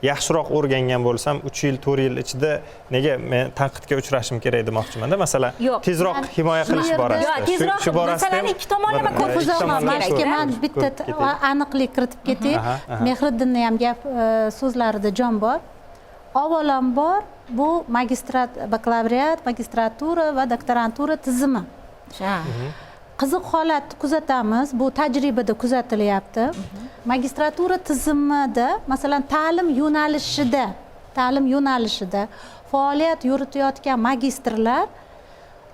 yaxshiroq o'rgangan bo'lsam, 3 yil, 4 yil ichida nega men tanqidga uchrashim kerak demoqchiman-da. Masalan, tezroq himoya qilish borasida. Yo'q, tezroq masalani ikki tomonlama ko'rib men bitta aniqlik kiritib ketay. Mehriddinning ham gap so'zlarida jon bor. Avvalambor bu magistrat, bakalavriat, magistratura va doktorantura tizimi. qiziq holatni kuzatamiz, bu tajribada kuzatilyapti. Magistratura tizimida, masalan, ta'lim yo'nalishida faoliyat yuritayotgan magistrlar,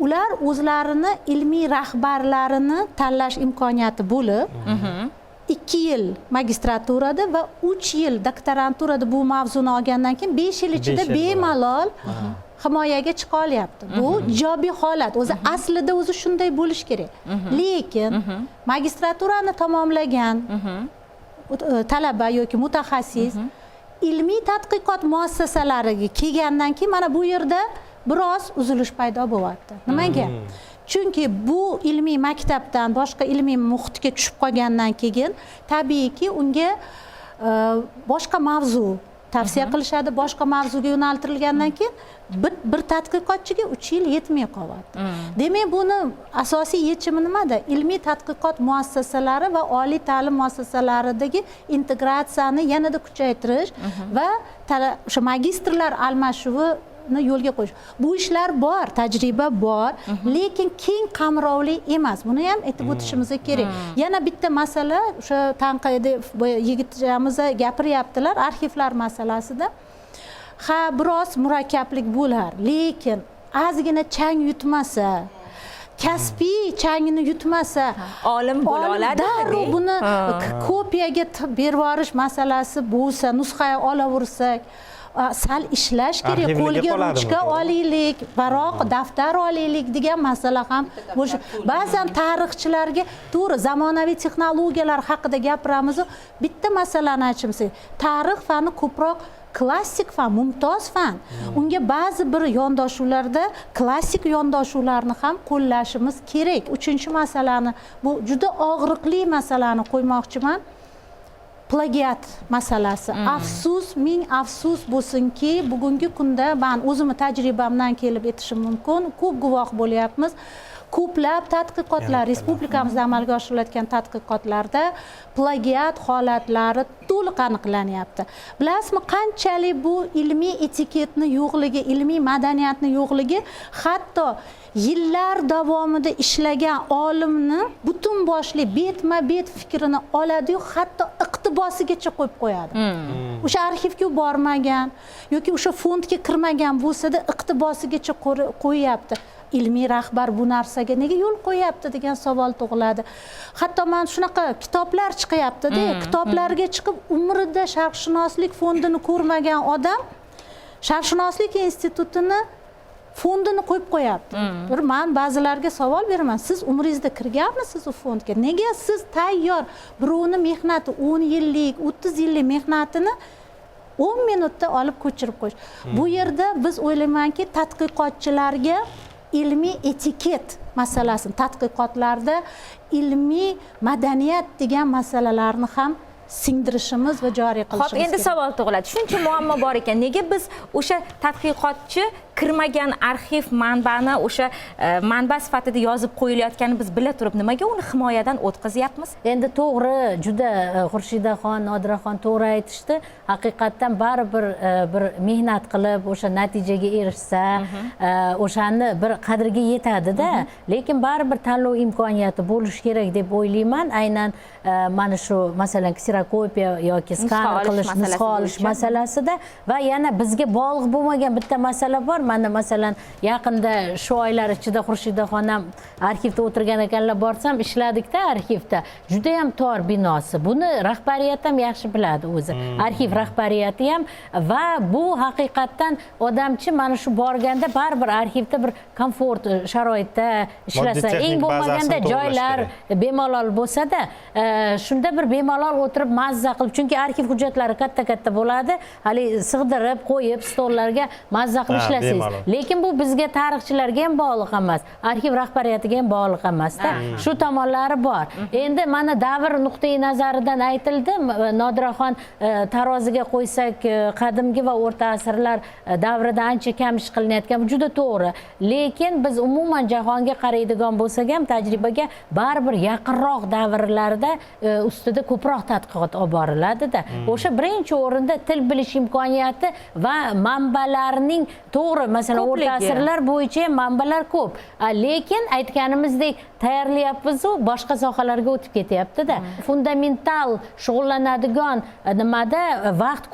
ular o'zlarini ilmiy rahbarlarini tanlash imkoniyati bo'lib, 2 yil magistraturada va 3 yil doktoranturada bu mavzuni olgandan keyin 5 yil ichida bemalol himoyaga chiqa olyapti. Bu ijobiy holat. O'zi aslida o'zi shunday bo'lish kerak. Lekin magistraturani tamomlagan talaba yoki mutaxassis ilmiy tadqiqot muassasalariga kelgandan keyin mana bu yerda biroz uzilish paydo bo'lyapti. Nimaga? Chunki bu ilmiy maktabdan boshqa ilmiy muhitga tushib qolgandan keyin tabiiyki unga boshqa mavzu tavsiya qilishadi, boshqa mavzuga yo'naltirilgandan keyin bir tadqiqotchiga 3 yil yetmay qolyapti. Demak, buni asosiy yechimi nimada? Ilmiy tadqiqot muassasalari va oliy ta'lim muassasalaridagi integratsiyani yanada kuchaytirish va o'sha magistrlar almashuvi yo'lga qo'yish. Bu ishlar bor, tajriba bor, lekin keng qamrovli emas. Buni ham aytib o'tishimiz kerak. Yana bitta masala, o'sha tanqidi yigitlarimiz gapiryaptilar arxivlar masalasida. Ha, biroz murakkablik bo'lar, lekin ozgina chang yutmasa, kasbiy changini yutmasa, olim bo'la oladi. Buni kopiyaga berib yuborish masalasi bo'lsa, nusxa olaversak, sal ishlash kerak, qo'lga ruchka olaylik, baroq daftar olaylik degan masala ham bo'lishi. Ba'zan tarixchilarga to'g'ri zamonaviy texnologiyalar haqida gapiramiz, bitta masalani aytishim, tarix fani ko'proq klassik fan, mumtoz fan. Unga ba'zi bir yondashuvlarda klassik yondashuvlarni ham qo'llashimiz kerak. 3-masalani, bu juda og'riqli masalani qo'ymoqchiman. Plagiat masalasi. Afsus, ming afsus bo'lsinki, bugungi kunda men o'zimni tajribamdan kelib aytishim mumkin. Ko'p guvoh bo'lyapmiz. Ko'plab tadqiqotlar, respublikamizda amalga oshirilayotgan tadqiqotlarda plagiat holatlari to'liq aniqlanyapti. Bilasizmi, qanchalik bu ilmiy etiketni yo'qligi, ilmiy madaniyatni yo'qligi, hatto yillar davomida ishlagan olimni butun boshli betma-bet fikrini oladi-yu, hatto iqtibosigacha qo'yib qo'yadi. O'sha arxivga bormagan yoki o'sha fondga kirmagan bo'lsa-da iqtibosigacha qo'yapti. Ilmiy rahbar bu narsaga nega yo'l qo'yapti degan savol tug'iladi. Hatto men shunaqa kitoblar chiqyapti-da, kitoblarga chiqib umrida sharqshunoslik fondini ko'rmagan odam sharqshunoslik institutini fondini qo'yib qo'yapti. Men ba'zilarga savol beraman, siz umringizda kirganmisiz u fondga? Nega siz tayyor birovni mehnati 10 yillik, 30 yillik mehnatini 10 minutda olib ko'chirib qo'yish? Bu yerda biz o'ylaymanki, tadqiqotchilarga ilmiy etiket masalasini, tadqiqotlarda ilmiy madaniyat degan masalalarni ham singdirishimiz va joriy qilishimiz kerak. Xo'p, endi savol tug'iladi. Shuncha muammo bor ekan, nega biz o'sha tadqiqotchi kirmagan arxiv manbani o'sha manba sifatida yozib qo'yilayotganini biz bila turib, nimaga uni himoyadan o'tkazyapmiz? Endi to'g'ri, juda Xurshidaxon, Nodiraxon to'g'ri aytishdi. Haqiqatdan baribir bir mehnat qilib o'sha natijaga erishsa, o'shani bir qadriga yetadi-da, lekin baribir tanlov imkoniyati bo'lishi kerak deb o'ylayman. Aynan mana shu masalan kserakopiya yoki skan qilish, nusxa olish masalasida va yana bizga bog'liq bo'lmagan bitta masala bor. Mana masalan yaqinda shu oylar ichida Xurshidaxon ham arxivda o'tirgan ekanlar, borsam ishladikda arxivda. Juda ham tor binosi. Buni rahbariyat ham yaxshi biladi o'zi. Arxiv rahbariyati ham va bu haqiqatdan odamchi mana shu borganda baribir arxivda bir komfort sharoitda ishlasa, eng bo'lmaganda joylar bemalol bo'lsa-da, shunda bir bemalol o'tirib mazza qilib, chunki arxiv hujjatlari katta-katta bo'ladi, hali sig'dirib qo'yib stollarga mazza qilib ishlaysiz. Lekin bu bizga tarixchilarga ham bog'liq emas, arxiv rahbariyatiga ham bog'liq emas-da. Shu tomonlari bor. Endi mana davr nuqtai nazaridan aytildi. Nodiraxon taroziga qo'ysak, qadimgi va o'rta asrlar davrida ancha kam ish qilinayotgan, juda to'g'ri. Lekin biz umuman jahonga qaraydigan bo'lsak ham tajribaga baribir yaqinroq davrlarda ustida ko'proq tadqiqot olib boriladi-da. O'sha birinchi o'rinda til bilish imkoniyati va manbalarning to'g'ri to'g'ri, masalan o'rta asrlar bo'yicha manbalar ko'p, lekin aytganimizdek tayyorlayapmiz-u boshqa sohalarga o'tib ketyapti-da. Fundamental shug'ullanadigan nimada vaqt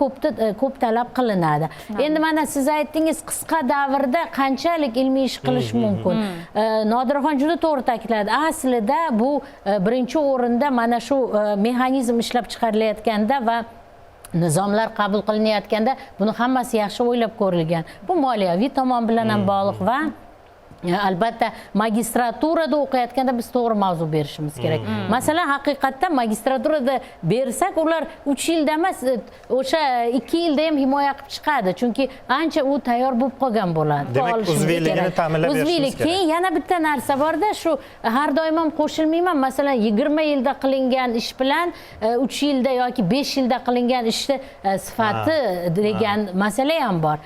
ko'p talab qilinadi. Endi mana siz aytdingiz, qisqa davrda qanchalik ilmiy ish qilish mumkin. Nodirxon juda to'g'ri ta'kidladi. Aslida bu birinchi o'rinda mana shu mexanizm ishlab chiqarilayotganda va nizomlar qabul qilinayotganda buni hammasi yaxshi o'ylab ko'rilgan. Bu moliyaviy tomon bilan ham bog'liq va albatta magistraturada o'qiyotganda biz to'g'ri mavzu berishimiz kerak. Masalan, haqiqatdan magistraturada bersak, ular 3 yilda emas, o'sha 2 yilda ham himoya qilib chiqadi. Chunki ancha u tayyor bo'lib qolgan bo'ladi. Demak, uzviyligini ta'minlab berishimiz kerak. Keyin yana bitta narsa borda, shu har doim ham qo'shilmayman. Masalan, 20 yilda qilingan ish bilan 3 yilda yoki 5 yilda qilingan ishni sifati degan masala ham bor.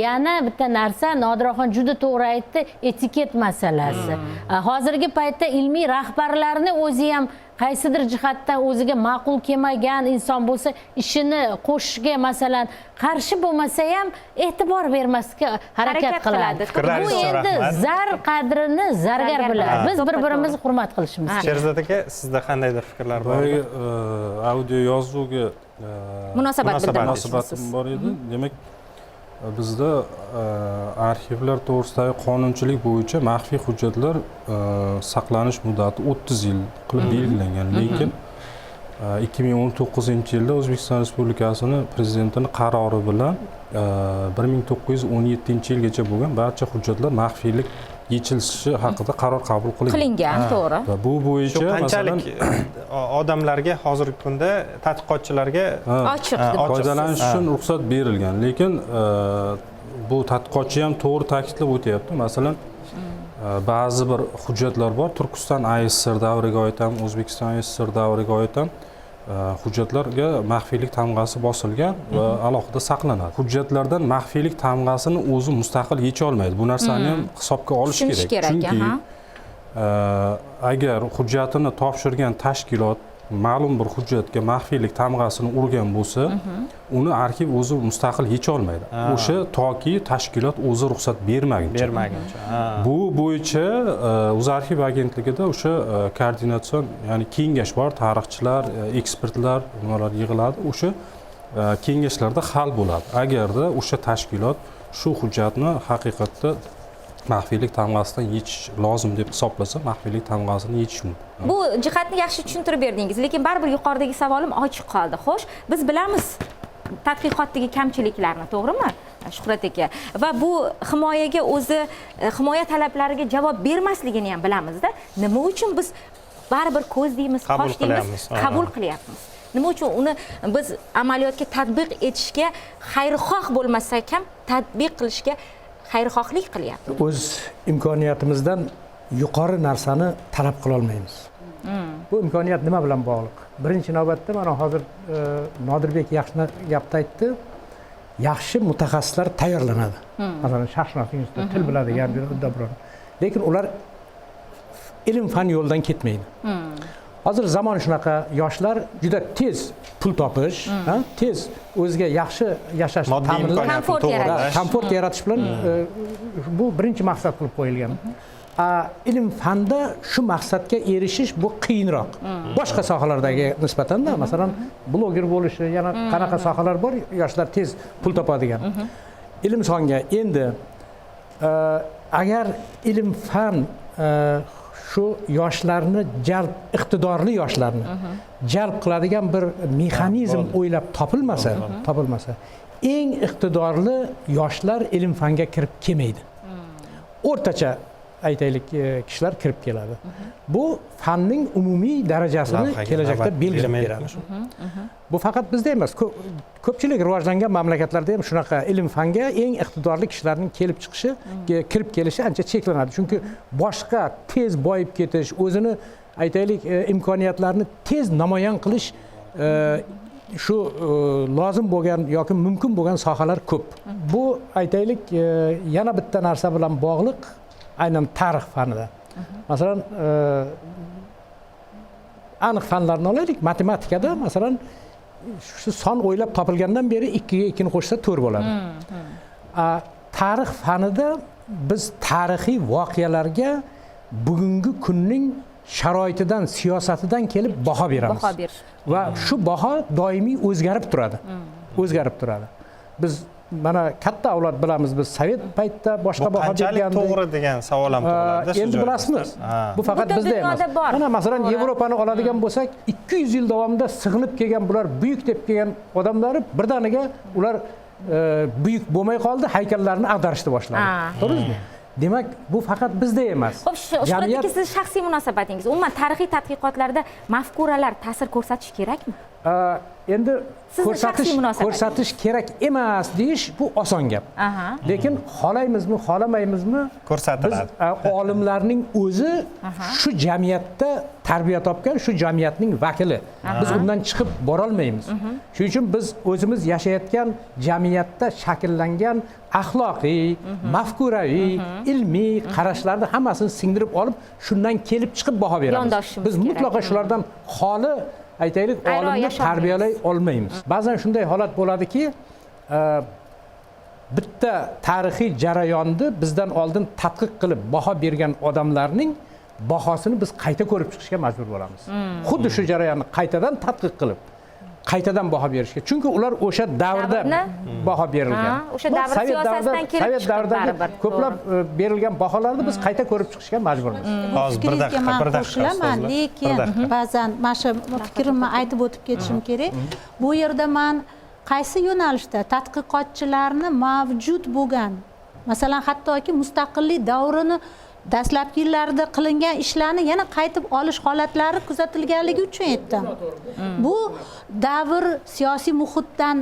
Yana bitta narsa, Nodirxon juda to'g'ri aytdi, etiket masalasi. Hozirgi paytda ilmiy rahbarlarni o'zi ham qaysidir jihatdan o'ziga ma'qul kelmagan inson bo'lsa, ishini qo'shishga masalan qarshi bo'lmasa ham e'tibor bermasga harakat qiladi. Bu endi zar qadrini zargar biladi. Biz bir-birimizni hurmat qilishimiz kerak. Sherzod aka, sizda qandaydir fikrlar bor? Audio yozuvga munosabatim bor edi. Demak, bizda arxivlar to'g'risidagi qonunchilik bo'yicha maxfiy hujjatlar saqlanish muddati 30 yil qilib belgilangan, lekin 2019-yilda O'zbekiston Respublikasining prezidentining qarori bilan 1917-yilgacha bo'lgan barcha hujjatlar maxfiylik yechilishi haqida qaror qabul qilingan, to'g'ri. Va bu bo'yicha qanchalik odamlarga hozirgi kunda tadqiqotchilarga ochiq foydalanish uchun ruxsat berilgan, lekin bu tadqiqotchi ham to'g'ri ta'kidlab o'tyapti. Masalan, ba'zi bir hujjatlar bor, Turkiston ASSR davriga oid ham, O'zbekiston ASSR davriga oid ham hujjatlarga maxfiylik tamg'asi bosilgan va alohida saqlanadi. Hujjatlardan maxfiylik tamg'asini o'zi mustaqil yecha olmaydi. Bu narsani ham hisobga olish kerak. Chunki agar hujjatini topshirgan tashkilot ma'lum bir hujjatga maxfiylik tamg'asini urgan bo'lsa, uni arxiv o'zi mustaqil yecha olmaydi. O'sha toki tashkilot o'zi ruxsat bermaguncha. Bu bo'yicha O'zarxiv agentligida o'sha koordinatsion, ya'ni kengash bor, tarixchilar, ekspertlar nimalar yig'iladi. O'sha kengashlarda hal bo'ladi. Agarda o'sha tashkilot shu hujjatni haqiqatda maxfiylik tamg'asidan yechish lozim deb hisoblasa, maxfiylik tamg'asini yechish mumkin. Bu jihatni yaxshi tushuntirib berdingiz, lekin baribir yuqoridagi savolim ochiq qoldi. Xo'sh, biz bilamiz tadqiqotdagi kamchiliklarni, to'g'rimi, Shuhrat aka? Va bu himoyaga o'zi himoya talablariga javob bermasligini ham bilamizda. Nima uchun biz baribir ko'z deymiz, qosh deymiz, qabul qilyapmiz? Nima uchun uni biz amaliyotga tatbiq etishga xayrixoh bo'lmasak ham tatbiq qilishga xayrixohlik qilyapti? O'z imkoniyatimizdan yuqori narsani talab qila olmaymiz. Bu imkoniyat nima bilan bog'liq? Birinchi navbatda mana hozir Nodirbek yaxshi gapni aytdi. Yaxshi mutaxassislar tayyorlanadi. Masalan, sharqshunoslik institutida til biladigan biron. Lekin ular ilm fan yo'ldan ketmaydi. Hozir zamon shunaqa, yoshlar juda tez pul topish, tez o'ziga yaxshi yashash ta'minlash, komfort yaratish bilan bu birinchi maqsad qilib qo'yilgan. Ilm fanda shu maqsadga erishish bu qiyinroq. Boshqa sohalardagi nisbatan-da, masalan, bloger bo'lishi, yana qanaqa sohalar bor, yoshlar tez pul topadigan. Ilm songa endi agar ilm fan shu yoshlarni jalb, iqtidorli yoshlarni jalb qiladigan bir mexanizm o'ylab topilmasa, eng iqtidorli yoshlar ilm fanga kirib kelmaydi. O'rtacha aytaylik kishilar kirib keladi. Bu fanning umumiy darajasini kelajakda belgilab beradi. Bu faqat bizda emas, ko'pchilik rivojlangan mamlakatlarda ham shunaqa ilm fanga eng iqtidorli kishilarning kelib chiqishi, kirib kelishi ancha cheklanadi. Chunki boshqa tez boyib ketish, o'zini aytaylik imkoniyatlarni tez namoyon qilish shu lozim bo'lgan yoki mumkin bo'lgan sohalar ko'p. Bu aytaylik yana bitta narsa bilan bog'liq, aynan tarix fanida. Masalan, aniq fanlarni olaylik, matematikada masalan shu son o'ylab topilgandan beri 2 ga 2 ni qo'shsa 4 bo'ladi. tarix fanida biz tarixiy voqealarga bugungi kunning sharoitidan, siyosatidan kelib baho beramiz. Baho berish. Va shu baho doimiy o'zgarib turadi. O'zgarib turadi. Biz mana katta avlod bilamiz, biz sovet paytida boshqa baho bergandik. Qanchalik to'g'ri degan savol ham tug'iladi. Endi bilasizmi? Bu faqat bizda emas. Mana masalan Yevropani oladigan bo'lsak, 200 yil davomida sig'inib kelgan bular buyuk deb kelgan odamlar birdaniga ular buyuk bo'lmay qoldi, haykallarni ag'darishni boshladi. To'g'rimi? Demak, bu faqat bizda emas. Xo'p, shulardagi siz shaxsiy munosabatingiz, umuman tarixiy tadqiqotlarda mafkuralar ta'sir ko'rsatish kerakmi? Endi shaxsiy ko'rsatish kerak emas deyish bu oson gap. Lekin xohlaymizmi, xohlamaymizmi, ko'rsatiladi. Biz olimlarning o'zi shu jamiyatda tarbiya topgan, shu jamiyatning vakili. Biz undan chiqib bora olmaymiz. Shuning uchun biz o'zimiz yashayotgan jamiyatda shakllangan axloqiy, mafkuraviy, ilmiy qarashlarni hammasini singdirib olib, shundan kelib chiqib baho beramiz. Biz mutlaqo shulardan xoli aytaylik, olimni tarbiyalay olmaymiz. Ba'zan shunday holat bo'ladiki, bitta tarixiy jarayonni bizdan oldin tadqiq qilib baho bergan odamlarning bahosini biz qayta ko'rib chiqishga majbur bo'lamiz. Xuddi shu jarayonni qaytadan tadqiq qilib, qaytadan baho berishga. Chunki ular o'sha davrda baho berilgan. O'sha davr siyosatidan kelib chiqqan ko'plab berilgan baholarni biz qayta ko'rib chiqishga majburmiz. Hozir bir daqiqa. Lekin ba'zan mana shu fikrimni aytib o'tib ketishim kerak. Bu yerda men qaysi yo'nalishda tadqiqotchilarni mavjud bo'lgan, masalan, hattoki mustaqillik davrini dastlabki yillarda qilingan ishlarni yana qaytib olish holatlari kuzatilganligi uchun aytdim. Bu davr siyosiy muhitdan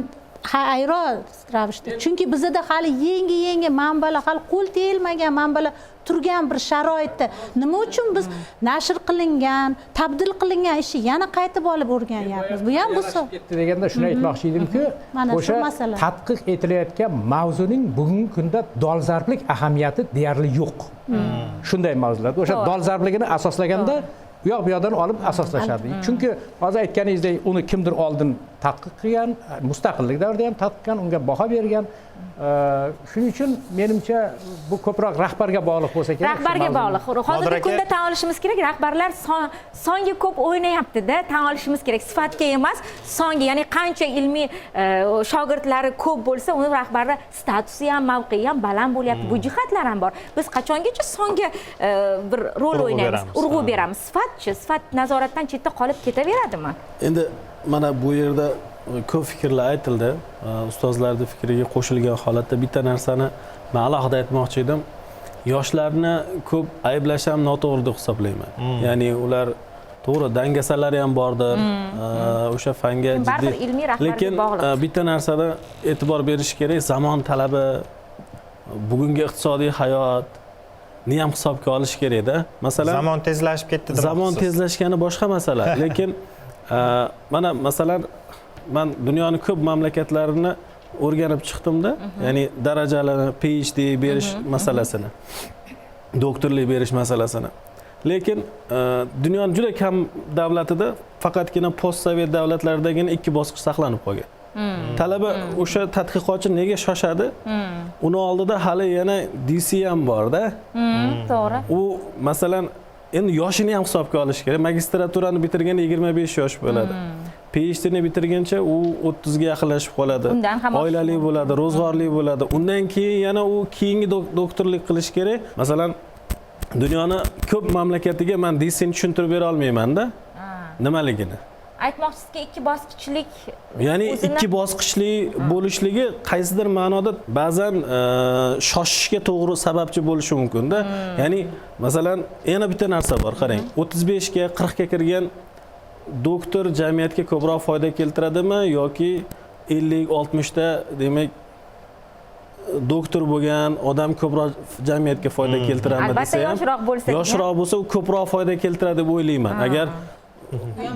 ayron ravishda. Chunki bizda hali yangi manbalar, hali qo'l tegilmagan manbalar turgan bir sharoitda nima uchun biz nashr qilingan, tabdil qilingan ishni yana qaytib olib o'rganyapmiz? Bu ham bu deganda shuni aytmoqchi edimki, o'sha tadqiq etilayotgan mavzuning bugungi kunda dolzarblik ahamiyati deyarli yo'q. Shunday mavzular. O'sha dolzarbligini asoslaganda u yoq bu yoqdan olib asoslashadi. Chunki hozir aytganingizdek, uni kimdir oldin tadqiq qilgan, mustaqillik davrida ham tadqiq qilgan, unga baho bergan. Shuning uchun menimcha bu ko'proq rahbarga bog'liq bo'lsa kerak. Rahbarga bog'liq. Hozirgi kunda tan olishimiz kerak, rahbarlar songa ko'p o'ynayapti-da, tan olishimiz kerak. Sifatga emas, songa, ya'ni qancha ilmiy shogirdlari ko'p bo'lsa, uni rahbarlar statusi ham, mavqei ham baland bo'lyapti. Bu jihatlar ham bor. Biz qachongacha songa bir rol o'ynaymiz, urg'u beramiz. Sifat nazoratdan chetda qolib ketaveradimi? Endi mana bu yerda ko'p fikrlar aytildi. Ustozlarning fikriga qo'shilgan holatda bitta narsani men alohida aytmoqchi edim. Yoshlarni ko'p ayblash ham noto'g'ri deb hisoblayman. Ya'ni ular to'g'ri dangasalari ham bordir. O'sha fanga jiddiy. Lekin bitta narsada e'tibor berish kerak, zamon talabi, bugungi iqtisodiy hayot ni ham hisobga olish kerak-da. Masalan, zamon tezlashib ketdi deb. Zamon tezlashgani boshqa masala. Lekin mana masalan, men dunyoning ko'p mamlakatlarini o'rganib chiqdim-da, ya'ni darajalarni PhD berish masalasini, doktorlik berish masalasini. Lekin dunyoning juda kam davlatida faqatgina postsovet davlatlaridagina 2 bosqich saqlanib qolgan. Talaba o'sha tadqiqotchi nega shoshadi? Uni oldida hali yana DC ham bor-da. To'g'ri. U masalan endi yoshini ham hisobga olish kerak. Magistraturani bitirganda 25 yosh bo'ladi. PhD ni bitirgancha u 30 ga yaqinlashib qoladi. Oilali bo'ladi, ro'zg'orli bo'ladi. Undan keyin yana u keyingi doktorlik qilish kerak. Masalan, dunyoni ko'p mamlakatiga men DCni tushuntirib bera olmayman-da. Nimaligini? Aytmoqchisizki, 2 bosqichlik, ya'ni 2 bosqichli bo'lishligi qaysidir ma'noda ba'zan shoshishga to'g'ri sababchi bo'lishi mumkin-da. Ya'ni masalan, yana bitta narsa bor, qarang. 35 ga 40 ga kirgan doktor jamiyatga ko'proq foyda keltiradimi yoki 50-60 da demak doktor bo'lgan odam ko'proq jamiyatga foyda keltiradimi desa ham, yoshroq bo'lsa u ko'proq foyda keltiradi deb o'ylayman. Agar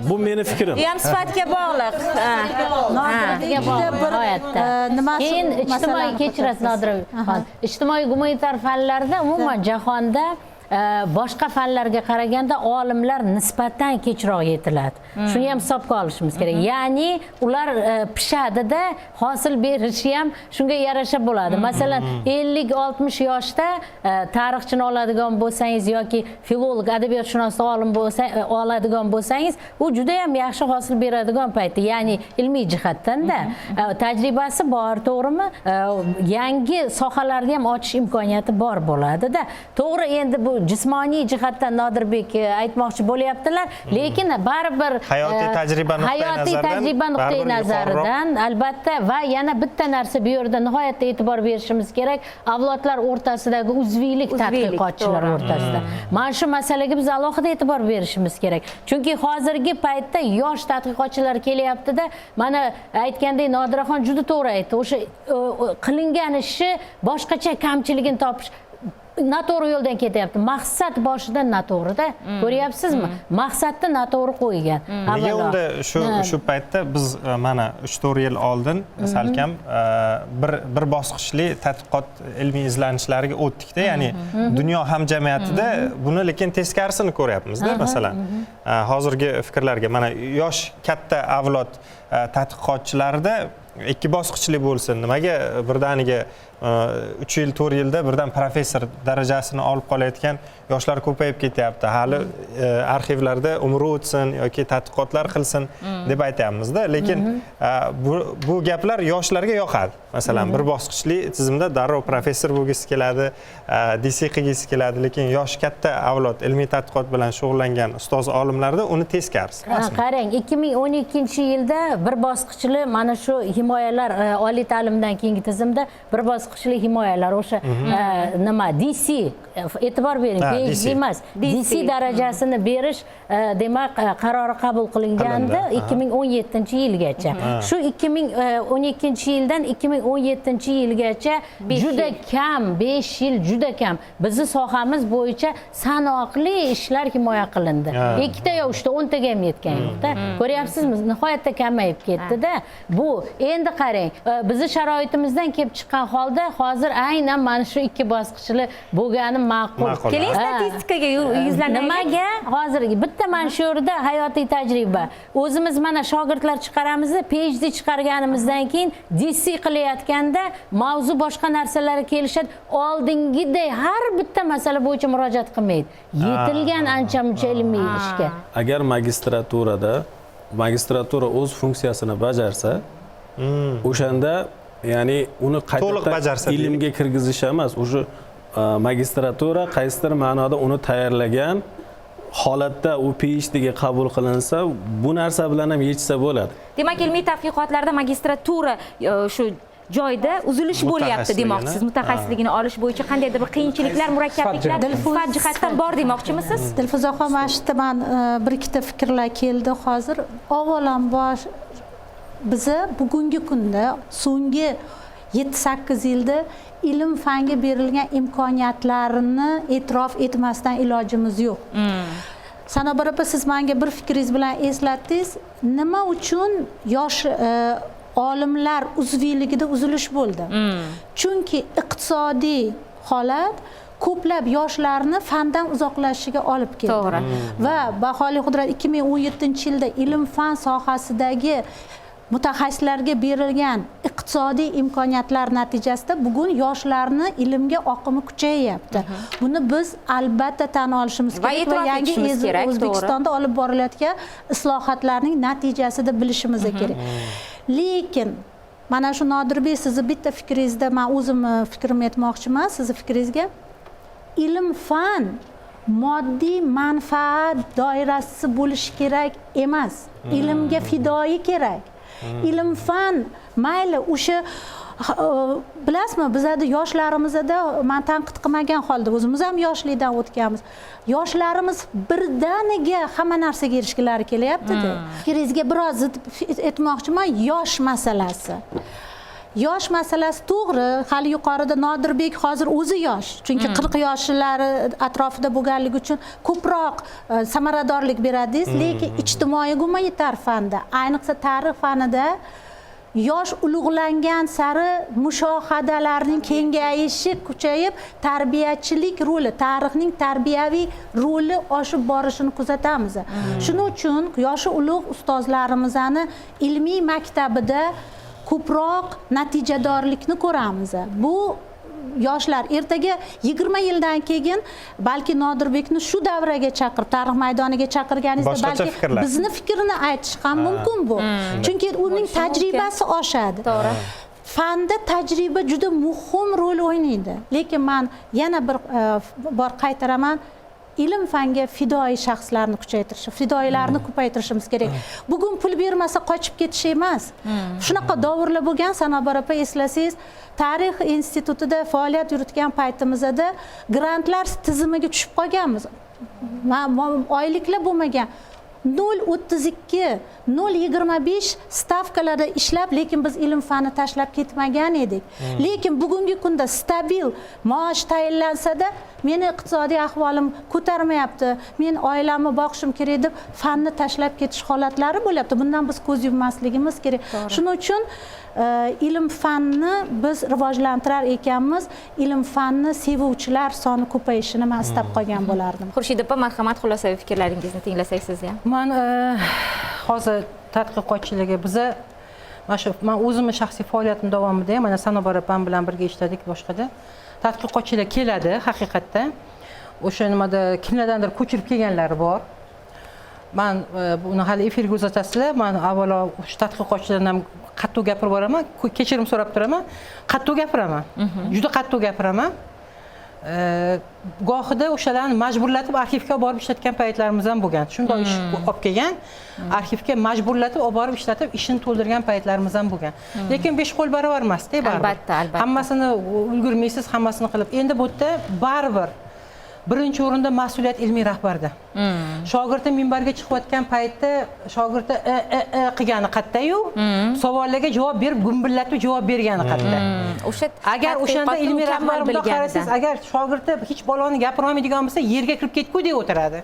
bu meni fikrim. Ham sifatga bog'liq. Nodiraga bog'liq nihoyatda. Keyin ijtimoiy kechirasiz Nodira. Ijtimoiy gumanitar fanlarda umuman jahonda boshqa fanlarga qaraganda olimlar nisbatan kechroq yetiladi. Shuni ham hisobga olishimiz kerak. Ya'ni ular pishadida hosil berishi ham shunga yarasha bo'ladi. Masalan, 50-60 yoshda tarixchini oladigan bo'lsangiz yoki filolog, adabiyotshunos olim oladigan bo'lsangiz, u juda ham yaxshi hosil beradigan payti. Ya'ni ilmiy jihatdan-da tajribasi bor, to'g'rimi? Yangi sohalarni ham ochish imkoniyati bor bo'ladi-da. To'g'ri, endi bu jismoniy jihatdan Nodirbek aytmoqchi bo'lyaptilar, lekin baribir hayotiy tajriba nuqtai nazaridan albatta, va yana bitta narsa bu yerda nihoyatda e'tibor berishimiz kerak, avlodlar o'rtasidagi uzviylik tadqiqotchilar o'rtasida. Mana shu masalaga biz alohida e'tibor berishimiz kerak. Chunki hozirgi paytda yosh tadqiqotchilar kelyapti-da, mana aytgandek Nodiraxon juda to'g'ri aytdi. O'sha qilingan ishni boshqacha kamchiligini topish noto'g'ri yo'ldan ketyapti. Maqsad boshidan noto'g'ri-da. Ko'ryapsizmi? Maqsadni noto'g'ri qo'ygan. Nega unda shu paytda biz mana 3-4 yil oldin salkam bir bosqichli tadqiqot ilmiy izlanishlariga o'tdik-da, ya'ni dunyo hamjamiyatida buni lekin teskarisini ko'ryapmiz-da, masalan. Hozirgi fikrlarga mana yosh katta avlod tadqiqotchilarida ikki bosqichli bo'lsin. Nimaga birdaniga 3 yil 4 yilda birdan professor darajasini olib qolayotgan yoshlar ko'payib ketyapti. Hali arxivlarda umri o'tsin yoki tadqiqotlar qilsin deb aytamiz-da, lekin bu gaplar yoshlarga yoqadi. Masalan, bir bosqichli tizimda darrov professor bo'lgisi keladi, DC qilgisi keladi, lekin yosh katta avlod ilmiy tadqiqot bilan shug'ullangan ustoz olimlarda uni teskarisi. Qarang, 2012-yilda bir bosqichli mana shu himoyalar oliy ta'limdan keyingi tizimda bir bosqichli himoyalar o'sha nima DC e'tibor bering, PhD emas, DC darajasini berish demak qarori qabul qilingandi 2017-yilgacha. Shu 2012-yildan 2017-yilgacha juda kam, 5 yil juda kam bizning sohamiz bo'yicha sanoqli ishlar himoya qilindi. 2ta yo 3ta 10taga ham yetgan yo'q-da. Ko'ryapsizmi? Nihoyatda kamayib ketdi-da. Bu endi qarang, bizning sharoitimizdan kelib chiqqan holda hozir aynan mana shu ikki bosqichli bo'lgani ma'qul. Keling statistikaga yuzlanaylik. Nimaga? Hozirgi bitta mana shu yerda hayotiy tajriba. O'zimiz mana shogirdlar chiqaramiz, PhD chiqarganimizdan keyin DC qilayotganda mavzu boshqa narsalarga kelishadi. Oldingiday har bitta masala bo'yicha murojaat qilmaydi. Yetilgan ancha-muncha ilmiy ishga. Agar magistratura o'z funksiyasini bajarsa, o'shanda ya'ni uni qaytadan ilmga kirgizish emas, o'sha magistratura qaysidir ma'noda uni tayyorlagan holatda u PhDga qabul qilinsa, bu narsa bilan ham yechsa bo'ladi. Demak, ilmiy tadqiqotlarda magistratura shu joyda uzilish bo'lyapti demoqchisiz. Mutaxassisligini olish bo'yicha qandaydir bir qiyinchiliklar, murakkabliklar sifat jihatdan bor demoqchimisiz? Dilfuzaxon, mana shu yerda bir ikkita fikrlar keldi hozir. Avvalambor biza bugungi kunda so'nggi 7-8 yilda ilm fanga berilgan imkoniyatlarini e'tirof etmasdan ilojimiz yo'q. Sanobar opa, siz menga bir fikringiz bilan eslatdingiz, nima uchun yosh olimlar uzviyligida uzilish bo'ldi? Chunki iqtisodiy holat ko'plab yoshlarni fandan uzoqlashishiga olib keldi. To'g'ri. Va Baholiy Qudrat 2017-yilda ilm fan sohasidagi mutaxassislarga berilgan iqtisodiy imkoniyatlar natijasida bugun yoshlarni ilmga oqimi kuchayyapti. Buni biz albatta tan olishimiz kerak va yangi O'zbekistonda olib borilayotgan islohotlarning natijasida bilishimiz kerak. Lekin mana shu Nodirbek, sizni bitta fikringizda men o'zim fikrimni aytmoqchiman, sizni fikringizga. Ilm fan moddiy manfaat doirasi bo'lishi kerak emas. Ilmga fidoyi kerak. Ilm fan mayli o'sha bilasizmi, bizada yoshlarimizda men tanqid qilmagan holda o'zimiz ham yoshlikdan o'tganmiz. Yoshlarimiz birdaniga hamma narsaga erishgilari kelyapti-da. Fikringizga biroz aytmoqchiman, yosh masalasi. Yosh masalasi to'g'ri, hali yuqorida Nodirbek hozir o'zi yosh. Chunki 40 yoshlari atrofida bo'lganligi uchun ko'proq samaradorlik beradingiz, lekin ijtimoiy gumanitar fanda, ayniqsa tarix fanida yosh ulug'langan sari mushohadalarning kengayishi kuchayib, tarbiyachilik roli, tarixning tarbiyaviy roli oshib borishini kuzatamiz. Shuning uchun yoshi ulug' ustozlarimizni ilmiy maktabida ko'proq natijadorlikni ko'ramiz. Bu yoshlar ertaga 20 yildan keyin balki Nodirbekni shu davraga chaqirib, tarix maydoniga chaqirganingizda balki bizni fikrni aytish ham mumkin bu. Chunki uning tajribasi oshadi. To'g'ri. Fanda tajriba juda muhim rol o'ynaydi. Lekin men yana bir bor qaytaraman, ilm fanga fidoi shaxslarni kuchaytirish, fidoilarni ko'paytirishimiz kerak. Bugun pul bermasa qochib ketish emas. Shunaqa davrlar bo'lgan. Sanobar opa eslasangiz, tarix institutida faoliyat yuritgan paytimizda grantlar tizimiga tushib qolganmiz. Oyliklar bo'lmagan. 0.32, 0.25 stavkalarda ishlab, lekin biz ilm fanni tashlab ketmagan edik. Lekin bugungi kunda stabil maosh tayinlansa-da, meni iqtisodiy ahvolim ko'tarmayapti, men oilamni boqishim kerak deb fanni tashlab ketish holatlari bo'lyapti. Bundan biz ko'z yummasligimiz kerak. Shuning uchun ilm fanni biz rivojlantirar ekanmiz, ilm fanni sevuvchilar soni ko'payishini men istab qolgan bo'lardim. Xurshid opa, marhamat, xulosaviy fikrlaringizni tinglasak sizni ham. Men hozir tadqiqotchilarga biza men o'zimning shaxsiy faoliyatim davomida ham mana Sanobar opam bilan birga ishladik boshqada. Tadqiqotchilar keladi haqiqatdan. O'sha nimada kimlardandir ko'chirib kelganlari bor. Men buni hali efirga uzatasizlar. Men avvalo o'sha tadqiqotchilardan ham qattiq gapirib boraman, kechirim so'rab turaman. Qattiq gapiraman. Juda qattiq gapiraman. Gohida o'shalarni majburlatib arxivga olib borib ishlatgan paytlarimiz ham bo'lgan. Shunday ish olib kelgan, arxivga majburlatib olib borib ishlatib, ishini to'ldirgan paytlarimiz ham bo'lgan. Lekin 5 qo'l barobar emas-da, baribir. Albatta, albatta. Hammasini ulgurmaysiz, hammasini qilib. Endi bu yerda baribir birinchi o'rinda mas'uliyat ilmiy rahbarda. Shogirdi minbarga chiqayotgan paytda shogirdi qilgani qatta-yu, savollarga javob berib, gumbillatib javob bergani qatta. Agar o'shanda ilmiy rahbar bunday qarasangiz, agar shogirdi hech bolani gapira olmaydigan bo'lsa, yerga kirib ketgudek o'tiradi.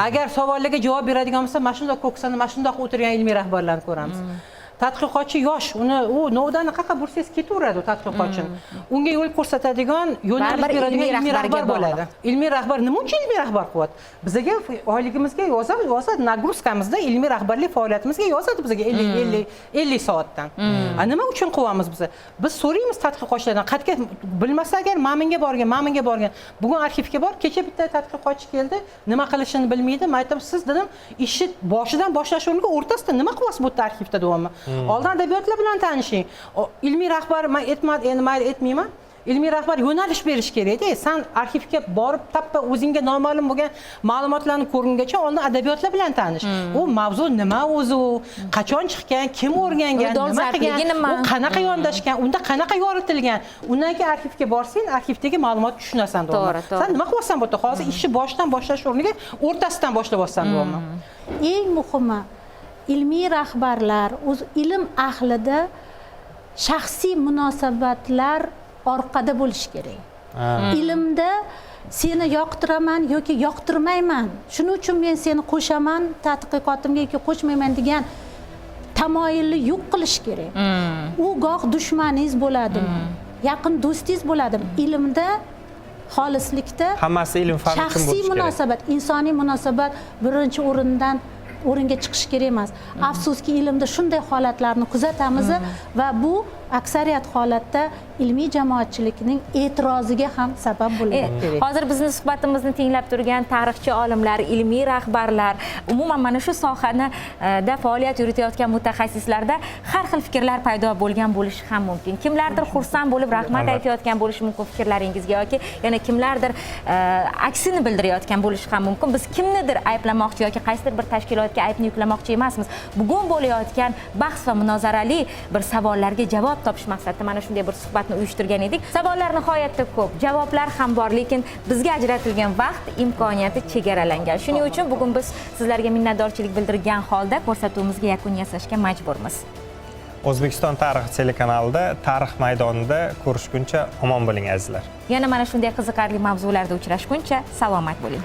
Agar savollarga javob beradigan bo'lsa, mana shunday ko'ksani, mana shunday o'tirgan ilmiy rahbarlarni ko'ramiz. Tadqiqotchi yosh, u novdan qaqa bursangiz ketaveradi tadqiqotchini. Unga yo'l ko'rsatadigan, yo'nalish beradigan ilmiy rahbar bo'ladi. Ilmiy rahbar nima uchun ilmiy rahbar qilyapti? Bizga oyligimizga yozadi, nagruzkamizda ilmiy rahbarlik faoliyatimizga yozadi bizga 50 soatdan. Nima uchun qilyapmiz biz? Biz so'raymiz tadqiqotchilardan, qatga bilmasa agar ma'minga borgan. Bugun arxivga bor, kecha bitta tadqiqotchi keldi, nima qilishini bilmaydi. Men aytdim, siz dedim, ishni boshidan boshlash o'rniga o'rtasida nima qilyapsiz bu yerda arxivda deyapman. Oldin adabiyotlar bilan tanishing. Ilmiy rahbar men endi mayli aytmayman. Ilmiy rahbar yo'nalish berish kerak-da. Sen arxivga borib tappa o'zingga noma'lum bo'lgan ma'lumotlarni ko'rgungacha oldin adabiyotlar bilan tanish. U mavzu nima o'zi, qachon chiqqan, kim o'rgangan, nima qilgan, u qanaqa yondashgan, unda qanaqa yoritilgan. Undan keyin arxivga borsang, arxivdagi ma'lumot tushunasan deyman. Sen nima qilyapsan bu yerda? Hozir ishni boshidan boshlash o'rniga o'rtasidan boshlayapsan deyman. Eng muhimi ilmiy rahbarlar o'z ilm ahlida shaxsiy munosabatlar orqada bo'lishi kerak. Ilmda seni yoqtiraman yoki yoqtirmayman, shuning uchun men seni qo'shaman tadqiqotimga yoki qo'shmayman degan tamoyilni yo'q qilish kerak. U goh dushmaningiz bo'ladimi, yaqin do'stingiz bo'ladimi. Ilmda xolislikda hammasi ilm fani uchun bo'lishi kerak. Shaxsiy munosabat, insoniy munosabat birinchi o'ringa chiqish kerak emas. Afsuski ilmda shunday holatlarni kuzatamiz va bu aksariyat holatda ilmiy jamoatchilikning e'tiroziga ham sabab bo'ladi. Hozir bizning suhbatimizni tinglab turgan tarixchi olimlar, ilmiy rahbarlar, umuman mana shu sohada faoliyat yuritayotgan mutaxassislarda har xil fikrlar paydo bo'lgan bo'lishi ham mumkin. Kimlardir xursand bo'lib rahmat aytayotgan bo'lishi mumkin fikrlaringizga yoki yana kimlardir aksini bildirayotgan bo'lishi ham mumkin. Biz kimnidir ayblamoqchi yoki qaysidir bir tashkilotga aybni yuklamoqchi emasmiz. Bugun bo'layotgan bahs va munozarali bir savollarga javob topish maqsadida mana shunday bir suhbatni uyushtirgan edik. Savollar nihoyatda ko'p, javoblar ham bor, lekin bizga ajratilgan vaqt, imkoniyati chegaralangan. Shuning uchun bugun biz sizlarga minnatdorchilik bildirgan holda ko'rsatuvimizga yakun yasashga majburmiz. O'zbekiston tarixi telekanalida tarix maydonida ko'rishguncha omon bo'ling azizlar. Yana mana shunday qiziqarli mavzularda uchrashguncha salomat bo'ling.